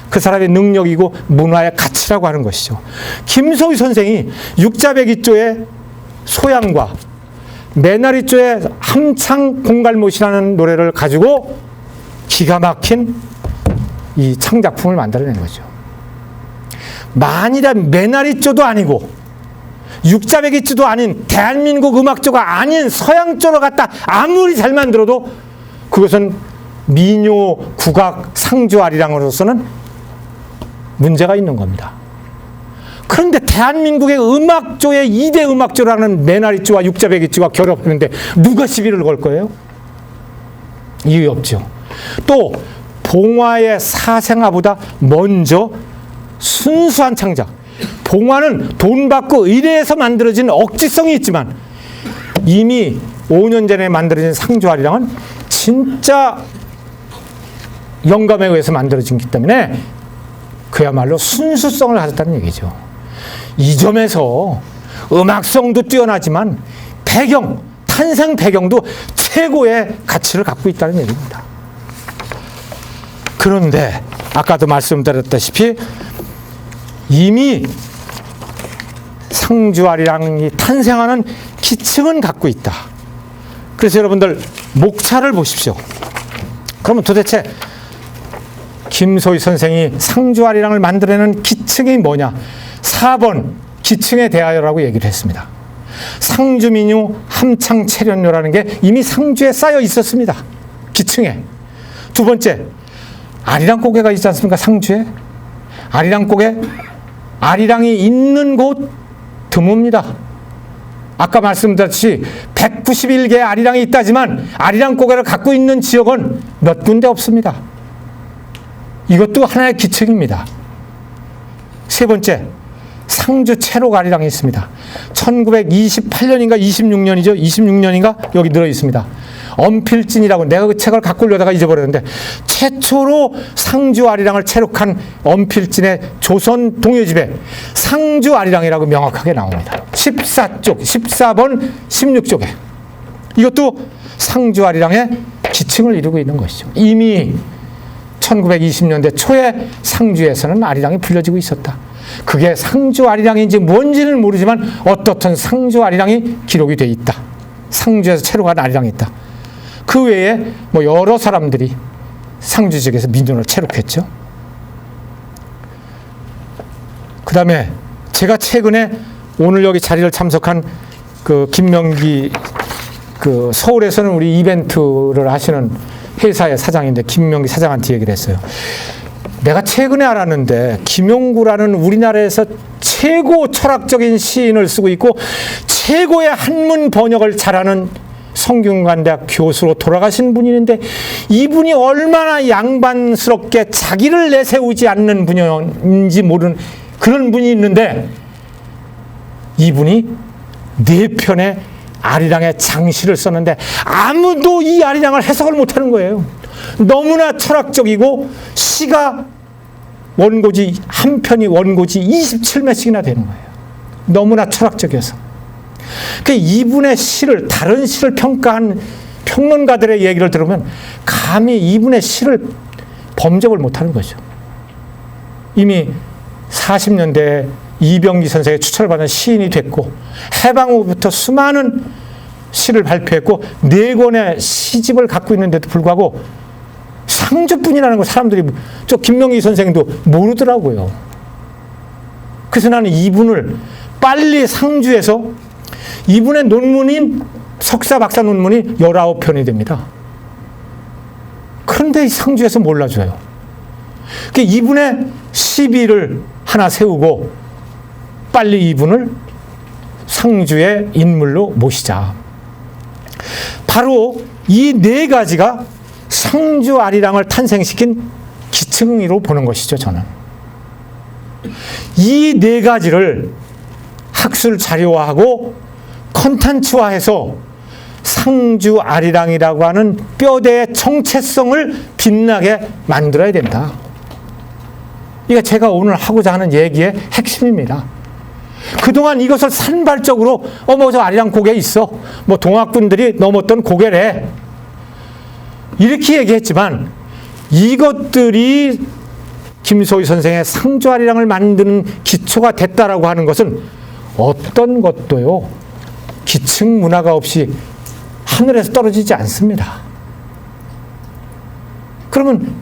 그 사람의 능력이고 문화의 가치라고 하는 것이죠. 김소희 선생이 육자백이조의 소양과 매나리조의 함창 공갈못이라는 노래를 가지고 기가 막힌 이 창작품을 만들어낸 거죠. 만일에 매나리조도 아니고 육자백이조도 아닌 대한민국 음악조가 아닌 서양조로 갖다 아무리 잘 만들어도 그것은 민요, 국악, 상주 아리랑으로서는 문제가 있는 겁니다. 그런데 대한민국의 음악조의 2대 음악조라는 매나리조와 육자백이조가 결합했는데 누가 시비를 걸 거예요? 이유 없죠. 또 봉화의 사생아보다 먼저 순수한 창작. 봉화는 돈 받고 의뢰해서 만들어진 억지성이 있지만 이미 5년 전에 만들어진 상주 아리랑은 진짜 영감에 의해서 만들어진 기 때문에 그야말로 순수성을 가졌다는 얘기죠. 이 점에서 음악성도 뛰어나지만 배경, 탄생 배경도 최고의 가치를 갖고 있다는 얘기입니다. 그런데 아까도 말씀드렸다시피 이미 상주 아리랑이 탄생하는 기층은 갖고 있다. 그래서 여러분들 목차를 보십시오. 그러면 도대체 김소희 선생이 상주 아리랑을 만들어내는 기층이 뭐냐? 4번 기층에 대하여라고 얘기를 했습니다. 상주민요 함창 체련료라는 게 이미 상주에 쌓여 있었습니다. 기층에. 두 번째, 아리랑고개가 있지 않습니까? 상주에. 아리랑고개, 아리랑이 있는 곳 드뭅니다. 아까 말씀드렸듯이 191개의 아리랑이 있다지만 아리랑고개를 갖고 있는 지역은 몇 군데 없습니다. 이것도 하나의 기층입니다. 세 번째, 상주 채록 아리랑이 있습니다. 1928년인가 26년이죠. 26년인가 여기 들어 있습니다. 엄필진이라고, 내가 그 책을 갖고 오려다가 잊어버렸는데 최초로 상주 아리랑을 채록한 엄필진의 조선 동요집에 상주 아리랑이라고 명확하게 나옵니다. 14쪽, 14번, 16쪽에. 이것도 상주 아리랑의 기층을 이루고 있는 것이죠. 이미 1920년대 초에 상주에서는 아리랑이 불려지고 있었다. 그게 상주 아리랑인지 뭔지는 모르지만 어떻든 상주 아리랑이 기록이 돼 있다. 상주에서 채록한 아리랑이 있다. 그 외에 뭐 여러 사람들이 상주 지역에서 민요를 채록했죠. 그 다음에 제가 최근에 오늘 여기 자리를 참석한 그 김명기, 그 서울에서는 우리 이벤트를 하시는 회사의 사장인데 김명기 사장한테 얘기를 했어요. 내가 최근에 알았는데 김용구라는 우리나라에서 최고 철학적인 시인을 쓰고 있고 최고의 한문 번역을 잘하는 성균관대학 교수로 돌아가신 분이 있는데 이분이 얼마나 양반스럽게 자기를 내세우지 않는 분인지 모르는 그런 분이 있는데 이분이 4편의 아리랑의 장시를 썼는데 아무도 이 아리랑을 해석을 못하는 거예요. 너무나 철학적이고 시가 원고지 한 편이 원고지 27매씩이나 되는 거예요. 너무나 철학적이어서. 그 이분의 시를 다른 시를 평가한 평론가들의 얘기를 들으면 감히 이분의 시를 범접을 못하는 거죠. 이미 40년대에 이병기 선생의 추천을 받은 시인이 됐고 해방 후부터 수많은 시를 발표했고 4권의 시집을 갖고 있는데도 불구하고 상주뿐이라는 거 사람들이 저 김명기 선생도 모르더라고요. 그래서 나는 이분을 빨리 상주에서 이분의 논문인 석사 박사 논문이 19편이 됩니다. 그런데 상주에서 몰라줘요. 이분의 시비를 하나 세우고 빨리 이분을 상주의 인물로 모시자. 바로 이 4가지가 상주 아리랑을 탄생시킨 기층으로 보는 것이죠, 저는. 이 4가지를 학술 자료화하고 컨텐츠화해서 상주 아리랑이라고 하는 뼈대의 정체성을 빛나게 만들어야 된다. 이게 제가 오늘 하고자 하는 얘기의 핵심입니다. 그동안 이것을 산발적으로 저 아리랑 고개 있어. 동학군들이 넘었던 고개래. 이렇게 얘기했지만 이것들이 김소희 선생의 상주 아리랑을 만드는 기초가 됐다라고 하는 것은 어떤 것도요. 기층 문화가 없이 하늘에서 떨어지지 않습니다. 그러면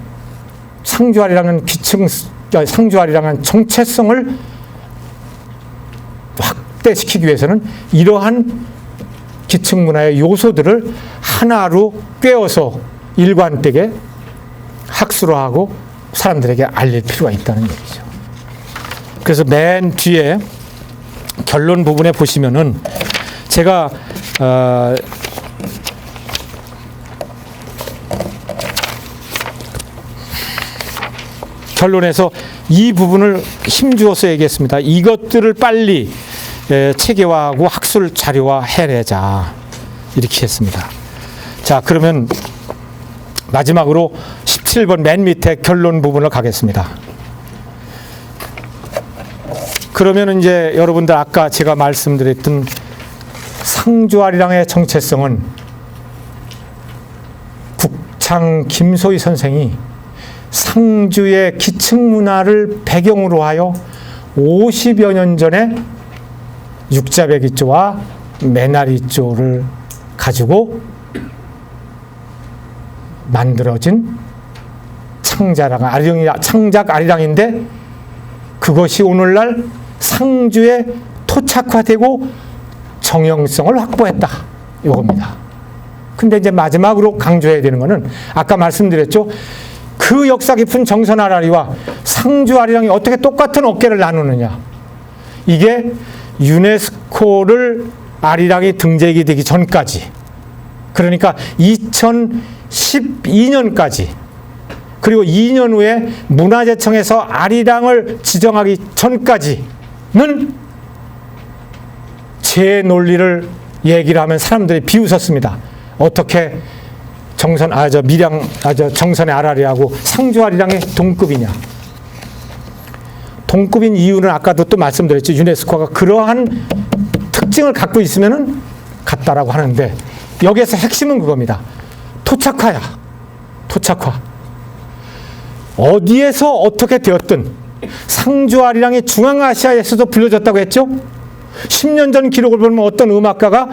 상주 아리랑은 상주 아리랑은 정체성을 확대시키기 위해서는 이러한 기층 문화의 요소들을 하나로 꿰어서 일관되게 학술화하고 사람들에게 알릴 필요가 있다는 얘기죠. 그래서 맨 뒤에 결론 부분에 보시면은 제가 결론에서 이 부분을 힘주어서 얘기했습니다. 이것들을 빨리 체계화하고 학술 자료화 해내자. 이렇게 했습니다. 자, 그러면 마지막으로 17번 맨 밑에 결론 부분을 가겠습니다. 그러면 이제 여러분들 아까 제가 말씀드렸던 상주 아리랑의 정체성은 국창 김소희 선생이 상주의 기층 문화를 배경으로 하여 50여 년 전에 육자배기조와 매나리조를 가지고 만들어진 창작 아리랑인데 그것이 오늘날 상주에 토착화되고 정형성을 확보했다. 이겁니다. 근데 이제 마지막으로 강조해야 되는 것은 아까 말씀드렸죠. 그 역사 깊은 정선 아라리와 상주 아리랑이 어떻게 똑같은 어깨를 나누느냐. 이게 유네스코를 아리랑이 등재기 되기 전까지, 그러니까 2012년까지, 그리고 2년 후에 문화재청에서 아리랑을 지정하기 전까지는 제 논리를 얘기를 하면 사람들이 비웃었습니다. 어떻게 정선의 아라리하고 상주 아리랑의 동급이냐. 동급인 이유는 아까도 또 말씀드렸죠. 유네스코가 그러한 특징을 갖고 있으면은 같다라고 하는데 여기에서 핵심은 그겁니다. 토착화야. 토착화. 어디에서 어떻게 되었든 상주 아리랑이 중앙아시아에서도 불려졌다고 했죠. 10년 전 기록을 보면 어떤 음악가가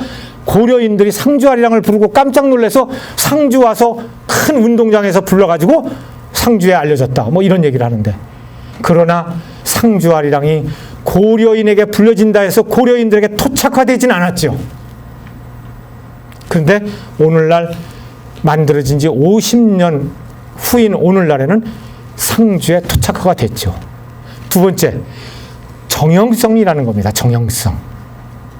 고려인들이 상주 아리랑을 부르고 깜짝 놀라서 상주 와서 큰 운동장에서 불러가지고 상주에 알려졌다. 이런 얘기를 하는데, 그러나 상주 아리랑이 고려인에게 불려진다 해서 고려인들에게 토착화되진 않았죠. 그런데 오늘날 만들어진 지 50년 후인 오늘날에는 상주의 토착화가 됐죠. 두 번째, 정형성이라는 겁니다. 정형성.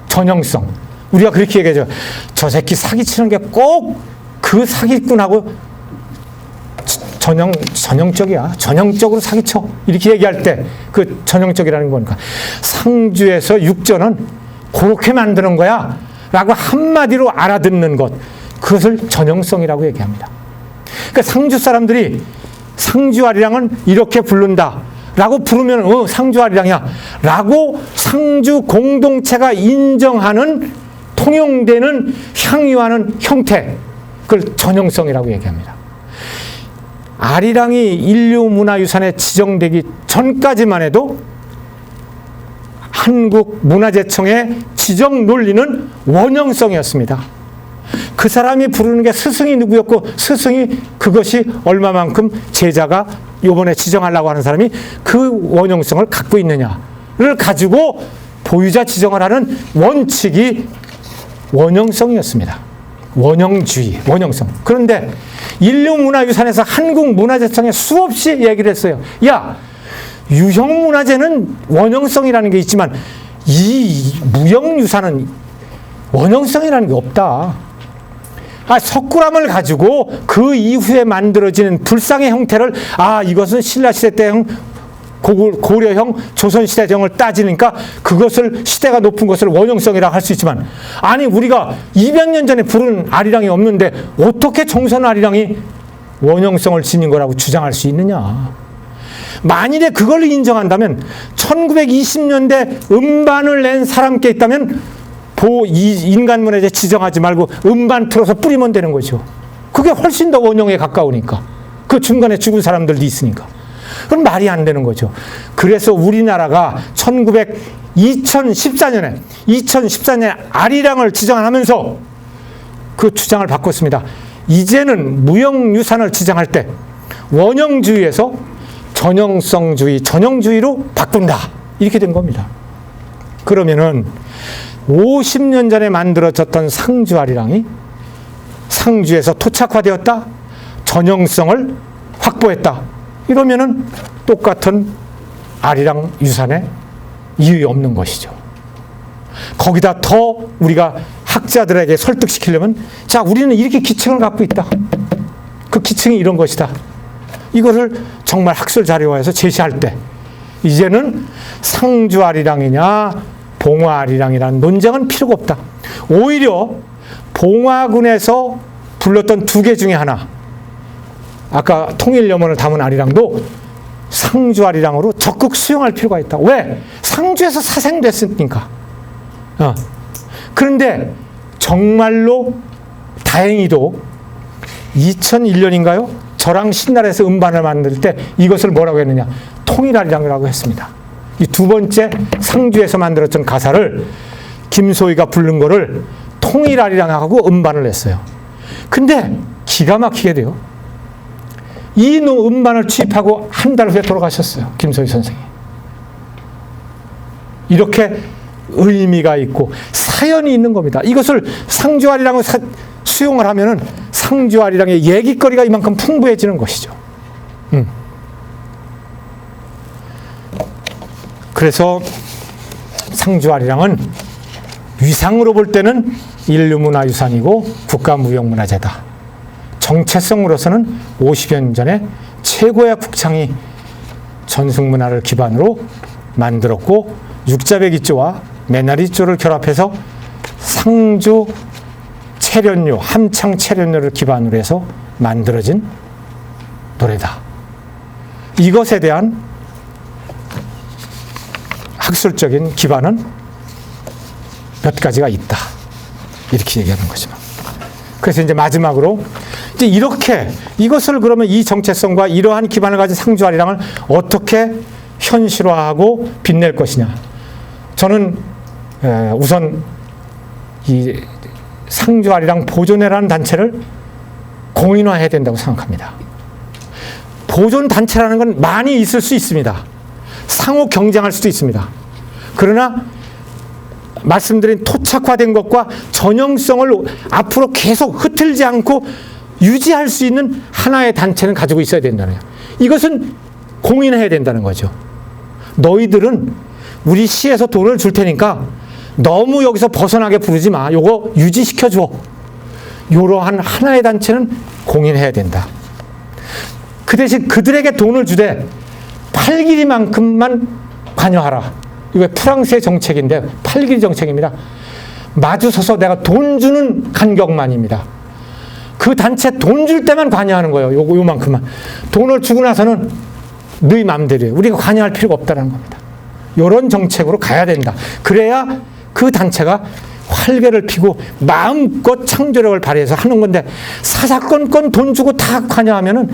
전형성. 우리가 그렇게 얘기하죠. 저 새끼 사기치는 게 꼭 그 사기꾼하고 전형적이야. 전형적으로 사기쳐. 이렇게 얘기할 때 그 전형적이라는 거니까. 상주에서 육전은 그렇게 만드는 거야. 라고 한마디로 알아듣는 것. 그것을 전형성이라고 얘기합니다. 그러니까 상주 사람들이 상주아리랑은 이렇게 부른다. 라고 부르면 상주아리랑이야. 라고 상주 공동체가 인정하는 통용되는 향유하는 형태. 그걸 전형성이라고 얘기합니다. 아리랑이 인류문화유산에 지정되기 전까지만 해도 한국문화재청의 지정 논리는 원형성이었습니다. 그 사람이 부르는 게 스승이 누구였고 스승이 그것이 얼마만큼 제자가 요번에 지정하려고 하는 사람이 그 원형성을 갖고 있느냐를 가지고 보유자 지정을 하는 원칙이 원형성이었습니다. 원형주의, 원형성. 그런데 인류문화유산에서 한국문화재청에 수없이 얘기를 했어요. 야, 유형문화재는 원형성이라는 게 있지만 이 무형유산은 원형성이라는 게 없다. 석굴암을 가지고 그 이후에 만들어지는 불상의 형태를 이것은 신라시대 때형 고려형 조선시대형을 따지니까 그것을 시대가 높은 것을 원형성이라고 할 수 있지만 아니 우리가 200년 전에 부른 아리랑이 없는데 어떻게 정선 아리랑이 원형성을 지닌 거라고 주장할 수 있느냐. 만일에 그걸 인정한다면 1920년대 음반을 낸 사람께 있다면 인간문화재 지정하지 말고 음반 틀어서 뿌리면 되는 거죠. 그게 훨씬 더 원형에 가까우니까. 그 중간에 죽은 사람들도 있으니까. 그건 말이 안 되는 거죠. 그래서 우리나라가 2014년에 아리랑을 지정하면서 그 주장을 바꿨습니다. 이제는 무형유산을 지정할 때 원형주의에서 전형성주의, 전형주의로 바꾼다. 이렇게 된 겁니다. 그러면은 50년 전에 만들어졌던 상주 아리랑이 상주에서 토착화되었다. 전형성을 확보했다. 이러면은 똑같은 아리랑 유산에 이의 없는 것이죠. 거기다 더 우리가 학자들에게 설득시키려면 자, 우리는 이렇게 기층을 갖고 있다. 그 기층이 이런 것이다. 이거를 정말 학술 자료화해서 제시할 때 이제는 상주 아리랑이냐 봉화 아리랑이라는 논쟁은 필요가 없다. 오히려 봉화군에서 불렀던 두 개 중에 하나, 아까 통일염원을 담은 아리랑도 상주 아리랑으로 적극 수용할 필요가 있다. 왜? 상주에서 사생됐으니까. 그런데 정말로 다행히도 2001년인가요? 저랑 신나라에서 음반을 만들 때 이것을 뭐라고 했느냐? 통일아리랑이라고 했습니다. 이 두 번째 상주에서 만들었던 가사를 김소희가 부른 거를 통일아리랑하고 음반을 냈어요. 근데 기가 막히게 돼요. 이 음반을 취입하고 한 달 후에 돌아가셨어요. 김소희 선생이. 이렇게 의미가 있고 사연이 있는 겁니다. 이것을 상주아리랑을 수용을 하면은 상주아리랑의 얘기거리가 이만큼 풍부해지는 것이죠. 그래서 상주아리랑은 위상으로 볼 때는 인류문화유산이고 국가무형문화재다. 정체성으로서는 50여 년 전에 최고의 국창이 전승문화를 기반으로 만들었고 육자백이조와 매나리조를 결합해서 상주 체련료, 함창 체련료를 기반으로 해서 만들어진 노래다. 이것에 대한 학술적인 기반은 몇 가지가 있다. 이렇게 얘기하는 거죠. 그래서 이제 마지막으로 이제 이렇게 이것을 그러면 이 정체성과 이러한 기반을 가진 상주아리랑을 어떻게 현실화하고 빛낼 것이냐. 저는 우선 이 상주아리랑 보존회라는 단체를 공인화해야 된다고 생각합니다. 보존단체라는 건 많이 있을 수 있습니다. 상호 경쟁할 수도 있습니다. 그러나 말씀드린 토착화된 것과 전형성을 앞으로 계속 흐트리지 않고 유지할 수 있는 하나의 단체는 가지고 있어야 된다는 거예요. 이것은 공인해야 된다는 거죠. 너희들은 우리 시에서 돈을 줄 테니까 너무 여기서 벗어나게 부르지 마. 요거 유지시켜줘. 이러한 하나의 단체는 공인해야 된다. 그 대신 그들에게 돈을 주되 팔길이만큼만 관여하라. 이거 프랑스의 정책인데 팔길이 정책입니다. 마주서서 내가 돈 주는 간격만입니다. 그 단체 돈 줄 때만 관여하는 거예요. 요만큼만. 돈을 주고 나서는 너희 마음대로예요. 우리가 관여할 필요가 없다는 겁니다. 이런 정책으로 가야 된다. 그래야 그 단체가 활개를 피고 마음껏 창조력을 발휘해서 하는 건데 사사건건 돈 주고 다 관여하면은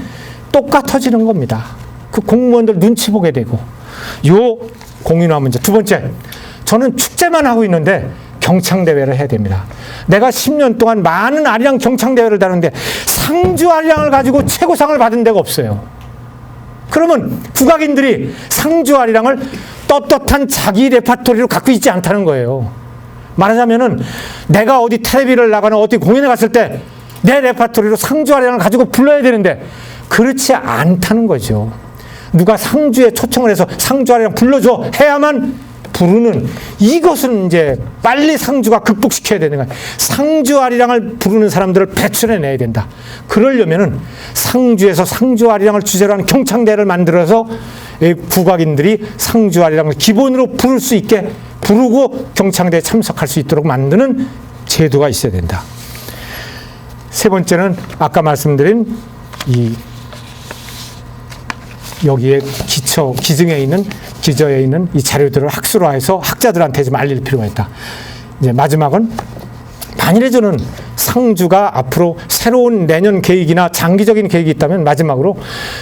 똑같아지는 겁니다. 그 공무원들 눈치 보게 되고. 요 공인화 문제. 두 번째, 저는 축제만 하고 있는데 경창대회를 해야 됩니다. 내가 10년 동안 많은 아리랑 경창대회를 다루는데 상주 아리랑을 가지고 최고상을 받은 데가 없어요. 그러면 국악인들이 상주 아리랑을 떳떳한 자기 레파토리로 갖고 있지 않다는 거예요. 말하자면은 내가 어디 텔레비를 나가나 어디 공연에 갔을 때 내 레파토리로 상주 아리랑을 가지고 불러야 되는데 그렇지 않다는 거죠. 누가 상주에 초청을 해서 상주 아리랑 불러줘 해야만 부르는, 이것은 이제 빨리 상주가 극복시켜야 되는 거예요. 상주 아리랑을 부르는 사람들을 배출해내야 된다. 그러려면은 상주에서 상주 아리랑을 주제로 하는 경창대회를 만들어서 국악인들이 상주 아리랑을 기본으로 부를 수 있게 부르고 경창대회에 참석할 수 있도록 만드는 제도가 있어야 된다. 세 번째는 아까 말씀드린 여기에 기저에 있는 이 자료들을 학술화해서 학자들한테 좀 알릴 필요가 있다. 이제 마지막은 만일에 저는 상주가 앞으로 새로운 내년 계획이나 장기적인 계획이 있다면 마지막으로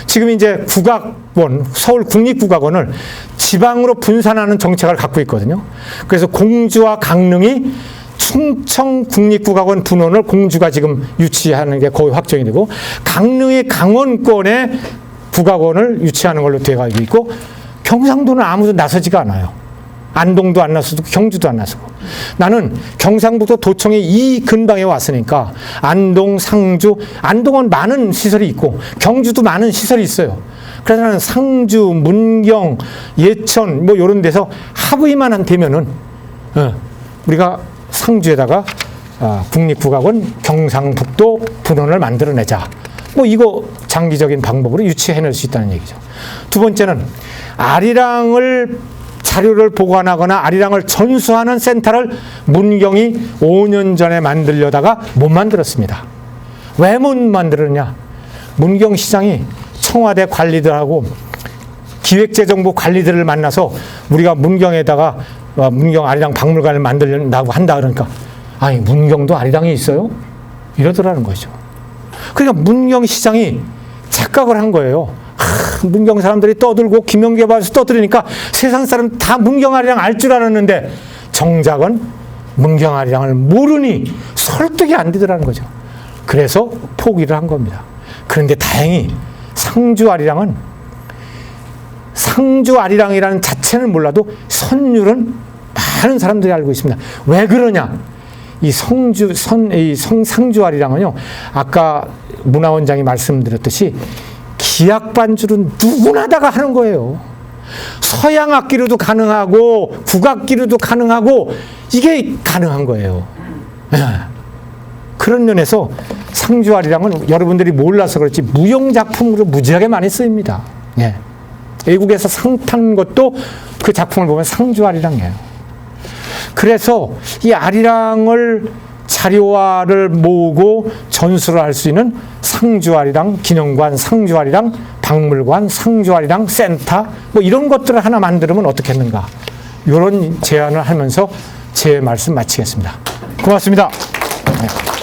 지금 이제 국악원, 서울 국립국악원을 지방으로 분산하는 정책을 갖고 있거든요. 그래서 공주와 강릉이 충청 국립국악원 분원을 공주가 지금 유치하는 게 거의 확정이 되고 강릉이 강원권에 국악원을 유치하는 걸로 되어 있고 경상도는 아무도 나서지가 않아요. 안동도 안 나서고 경주도 안 나서고. 나는 경상북도 도청에 이 근방에 왔으니까 안동, 상주, 안동은 많은 시설이 있고 경주도 많은 시설이 있어요. 그래서 나는 상주, 문경, 예천 뭐 이런 데서 합의만 되면은 우리가 상주에다가 국립국악원 경상북도 분원을 만들어내자. 뭐 이거 장기적인 방법으로 유치해낼 수 있다는 얘기죠. 두 번째는 아리랑을 자료를 보관하거나 아리랑을 전수하는 센터를 문경이 5년 전에 만들려다가 못 만들었습니다. 왜 못 만들었냐? 문경시장이 청와대 관리들하고 기획재정부 관리들을 만나서 우리가 문경에다가 문경 아리랑 박물관을 만들려고 한다 그러니까 아니 문경도 아리랑이 있어요? 이러더라는 거죠. 그러니까 문경시장이 착각을 한 거예요. 문경 사람들이 떠들고 김영개발에서 떠들으니까 세상 사람 다 문경 아리랑 알 줄 알았는데 정작은 문경 아리랑을 모르니 설득이 안 되더라는 거죠. 그래서 포기를 한 겁니다. 그런데 다행히 상주 아리랑이라는 자체는 몰라도 선율은 많은 사람들이 알고 있습니다. 왜 그러냐? 이 상주 아리랑은요, 아까 문화원장이 말씀드렸듯이 기악 반주는 누구나 다가 하는 거예요. 서양 악기로도 가능하고 국악기로도 가능하고 이게 가능한 거예요. 그런 면에서 상주 아리랑은 여러분들이 몰라서 그렇지 무용작품으로 무지하게 많이 쓰입니다. 예. 외국에서 상 탄 것도 그 작품을 보면 상주 아리랑이에요. 그래서 이 아리랑을 자료화를 모으고 전수를 할 수 있는 상주 아리랑 기념관, 상주 아리랑 박물관, 상주 아리랑 센터 뭐 이런 것들을 하나 만들면 어떻겠는가, 이런 제안을 하면서 제 말씀 마치겠습니다. 고맙습니다.